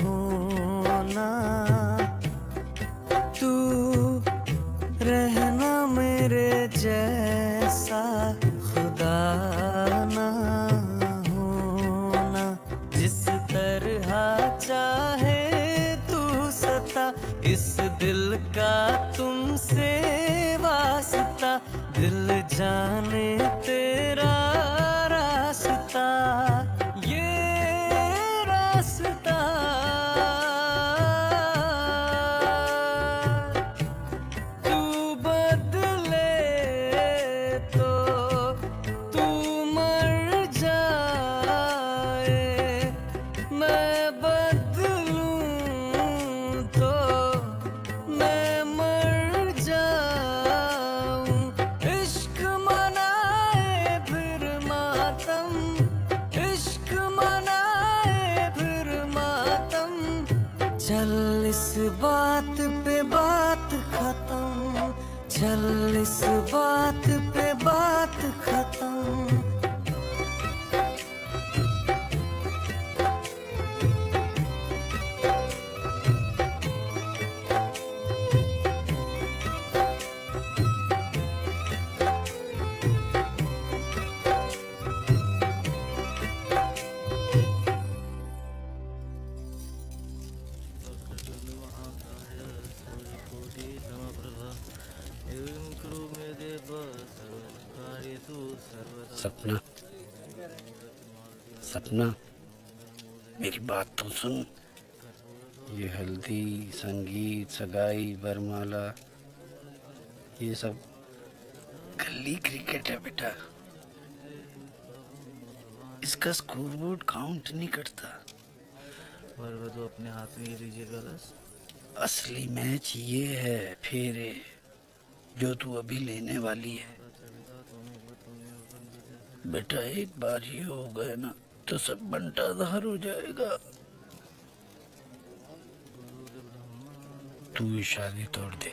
होना, तू रहना मेरे जैसा, खुदा ना होना। जिस तरह चाहे तू सता, इस दिल का तुमसे वास्ता, दिल जाने तेरा रास्ता, ये रास्ता। तू बदले तो तू मर जाए, मैं बदलूं तो मैं मर जाऊं। इश्क मनाए फिर मातम, इश्क मनाए फिर मातम। चल इस बात पे बात खत्म, चल इस बात पे बात खत्म। सपना, सपना, मेरी बात तो सुन। ये हल्दी, संगीत, सगाई, वरमाला, ये सब गली क्रिकेट है बेटा। इसका स्कोरबोर्ड काउंट नहीं करता। पर वो तो अपने हाथ में ये लीजिएगा बस। असली मैच ये है फेरे, जो तू अभी लेने वाली है। बेटा एक बार ये हो गए ना तो सब बंटाधार हो जाएगा। तू ये शादी तोड़ दे।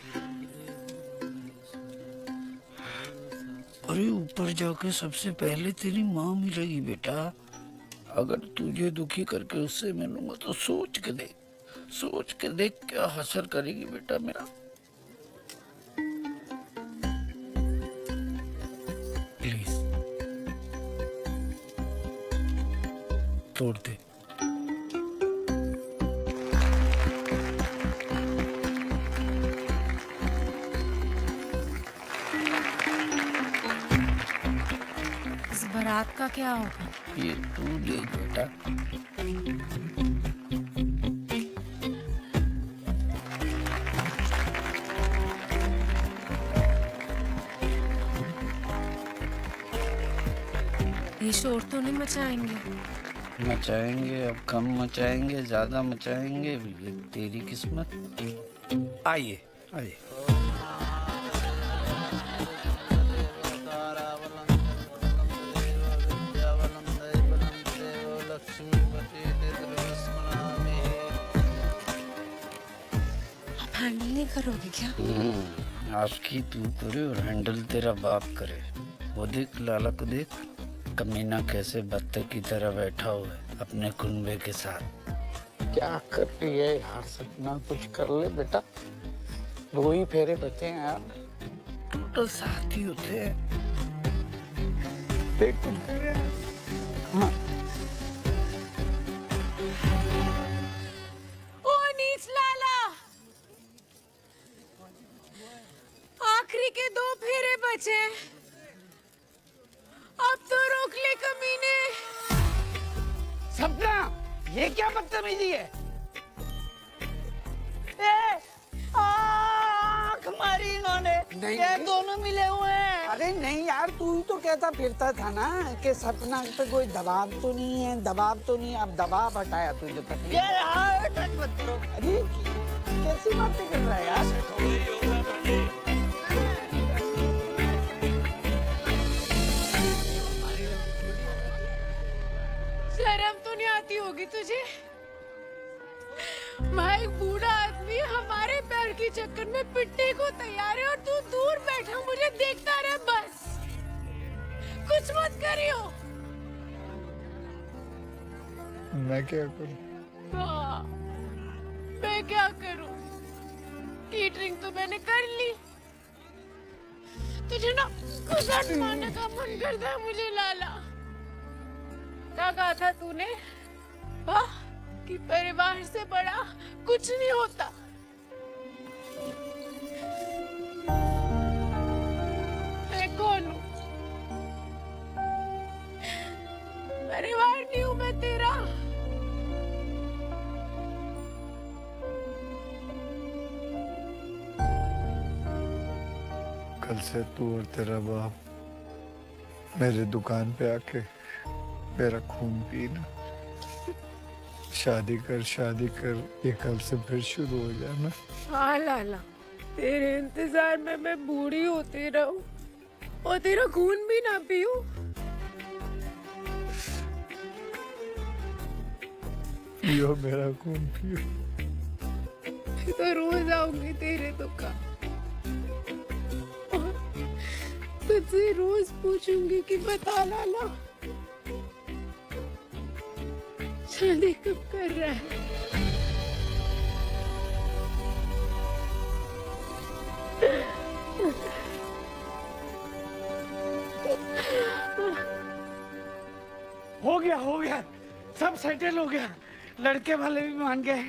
अरे ऊपर जाके सबसे पहले तेरी माँ मिलेगी बेटा। अगर तुझे दुखी करके उससे मिलूंगा तो सोच के देख क्या हसर करेगी बेटा मेरा। प्लीज तोड़ दे। इस बारात का क्या होगा? ये तू देख बेटा। ये शोर तो नहीं मचाएंगे? मचाएंगे, अब कम मचाएंगे ज्यादा मचाएंगे, ये तेरी किस्मत। आइए आइए। हैंडल नहीं करोगे क्या? आपकी तू करे और हैंडल तेरा बाप करे। वो देख लाला को देख, कमीना कैसे बत्तख की तरह बैठा हुआ है अपने कुनबे के साथ। क्या कर रही है यार सपना, कुछ कर ले बेटा। 2 ही फेरे बचे हैं यार, टोटल 7 ही होते हैं। देख कुछ कर रहे हैं। हाँ। ओ नीच लाला, आखिरी के 2 फेरे बचे, अब तो रोक ले कमीने। सपना, ये क्या बदतमीजी है? आँख मारी इन्होंने। नहीं, ये नहीं। दोनों मिले हुए हैं। अरे नहीं यार, तू ही तो कहता फिरता था ना कि सपना पे कोई दबाव तो नहीं है, दबाव तो नहीं। अब दबाव हटाया तुझे तकलीफ। ये रहा, टच मत करो। अरे कैसी बातें कर रहा है यार? शर्म तो नहीं आती होगी तुझे? मैं एक बूढ़ा आदमी हमारे पैर के चक्कर में पिटने को तैयार है और तू दूर बैठा मुझे देखता रहे बस। कुछ मत करियो। मैं क्या करूं? हाँ, मैं क्या करूं? कीटरिंग तो मैंने कर ली। तुझे ना कुछ मारने का मन करता है मुझे लाला। क्या कहा था तूने? हाँ? कि परिवार से बड़ा कुछ नहीं होता। मैं कौन हूँ? परिवार नहीं हूँ मैं तेरा। कल से तू और तेरा बाप मेरे दुकान पे आके मेरा खून पीना। शादी कर, ये कल से फिर शुरू हो जाना। हाँ लाला, तेरे इंतजार में मैं बूढ़ी होती रहूं और तेरा खून भी ना पीऊं। पियो मेरा खून पियो। तो रोज आऊंगी तेरे दुकान और तुझसे रोज पूछूंगी कि बता लाला, शादी कब कर रहा है? हो गया, सब सेटल हो गया। लड़के वाले भी मान गए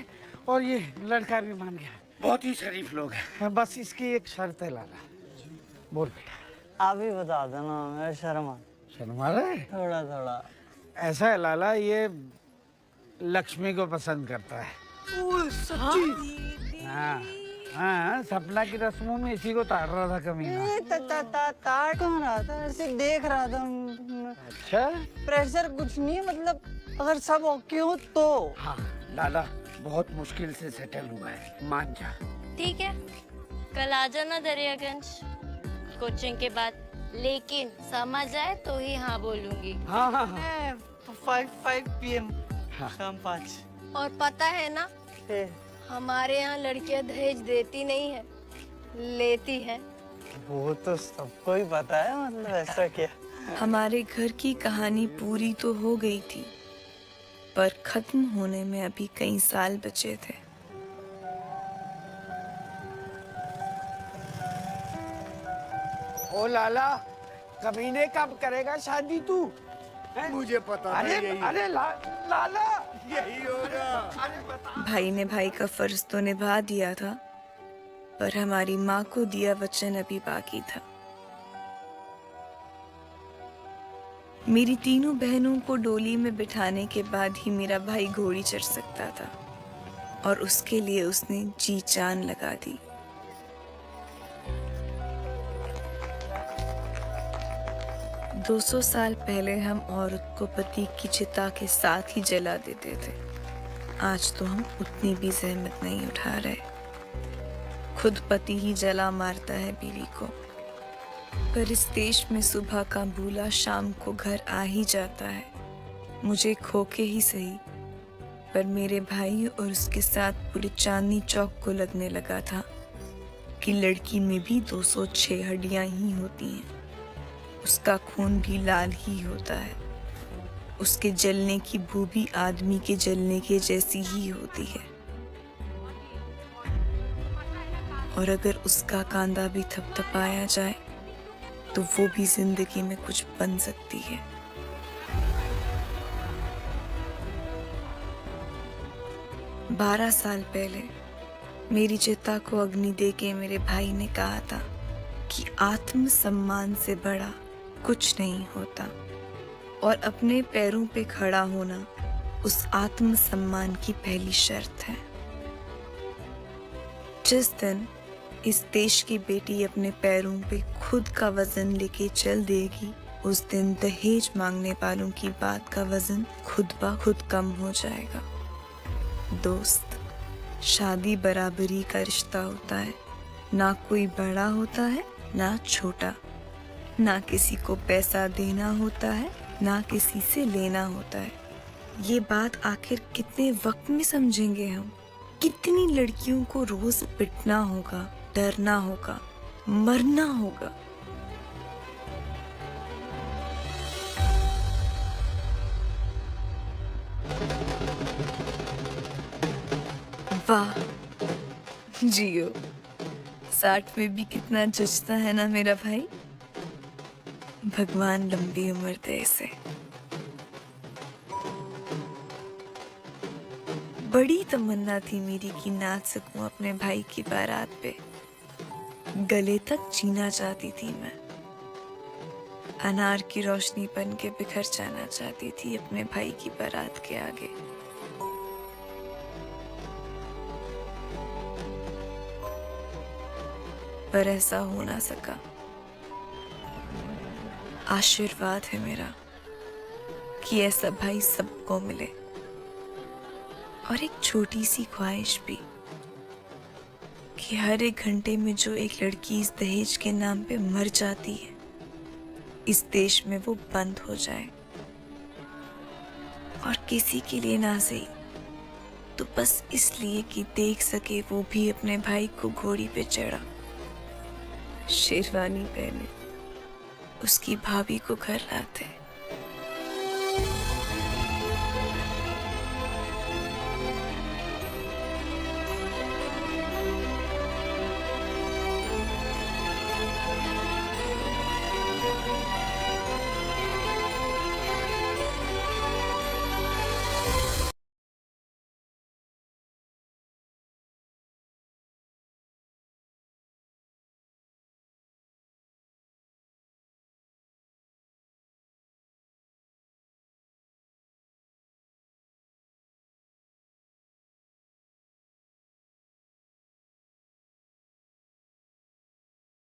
और ये लड़का भी मान गया। बहुत ही शरीफ लोग हैं। बस इसकी एक शर्त है लाला। बोल बेटा। आप ही बता देना, मैं शर्मा रहा है? थोड़ा थोड़ा। ऐसा है लाला, ये लक्ष्मी को पसंद करता है। सच्ची? हाँ हाँ, सपना की रस्मों में इसी को ताड़ रहा था कमीना। ताड़ कौन रहा था? ऐसे देख रहा था। अच्छा, प्रेशर कुछ नहीं है, मतलब अगर सब ओके हो तो। हाँ लाला, बहुत मुश्किल से सेटल हुआ है, मान जा। ठीक है, कल आ जाना दरियागंज कोचिंग के बाद, लेकिन समझ आए तो ही हाँ बोलूंगी। हाँ हाँ 5 PM हाँ। शाम 5। और पता है ना, हमारे यहाँ लड़कियां दहेज देती नहीं है, लेती है। वो तो सबको ही पता है, मतलब ऐसा क्या। हमारे घर की कहानी पूरी तो हो गई थी, पर खत्म होने में अभी कई साल बचे थे। ओ लाला, कमीने कब करेगा शादी तू? मुझे पता अरे नहीं। अरे लाला, यही होगा। भाई ने भाई का फर्ज तो निभा दिया था, पर हमारी माँ को दिया वचन अभी बाकी था। मेरी तीनों बहनों को डोली में बिठाने के बाद ही मेरा भाई घोड़ी चढ़ सकता था, और उसके लिए उसने जी जान लगा दी। दो 200 साल पहले हम औरत को पति की चिता के साथ ही जला देते थे। आज तो हम उतनी भी जहमत नहीं उठा रहे। खुद पति ही जला मारता है बीवी को। पर इस देश में सुबह का भूला शाम को घर आ ही जाता है। मुझे खो के ही सही, पर मेरे भाई और उसके साथ पूरे चांदनी चौक को लगने लगा था कि लड़की में भी 206 हड्डियां ही होती हैं। उसका खून भी लाल ही होता है। उसके जलने की बू भी आदमी के जलने के जैसी ही होती है। और अगर उसका कांधा भी थपथपाया जाए तो वो भी जिंदगी में कुछ बन सकती है। बारह साल पहले मेरी चिता को अग्नि दे के मेरे भाई ने कहा था कि आत्म सम्मान से बड़ा कुछ नहीं होता, और अपने पैरों पे खड़ा होना उस आत्म सम्मान की पहली शर्त है। जिस दिन इस देश की बेटी अपने पैरों पे खुद का वजन लेके चल देगी, उस दिन दहेज मांगने वालों की बात का वजन खुद ब खुद कम हो जाएगा। दोस्त, शादी बराबरी का रिश्ता होता है, ना कोई बड़ा होता है ना छोटा, ना किसी को पैसा देना होता है ना किसी से लेना होता है। ये बात आखिर कितने वक्त में समझेंगे हम? कितनी लड़कियों को रोज पिटना होगा, डरना होगा, मरना होगा। वाह, जियो। 60 में भी कितना जचता है ना मेरा भाई। भगवान लंबी उम्र दे इसे। बड़ी तमन्ना थी मेरी कि नाच सकूं अपने भाई की बारात पे। गले तक जीना चाहती थी मैं। अनार की रोशनी बन के बिखर जाना चाहती थी अपने भाई की बारात के आगे। पर ऐसा हो ना सका। आशीर्वाद है मेरा कि ऐसा भाई सबको मिले। और एक छोटी सी ख्वाहिश भी कि हर एक घंटे में जो एक लड़की इस दहेज के नाम पे मर जाती है, इस देश में वो बंद हो जाए। और किसी के लिए ना सही तो बस इसलिए कि देख सके वो भी अपने भाई को घोड़ी पे चढ़ा, शेरवानी पहने, उसकी भाभी को घर लाते।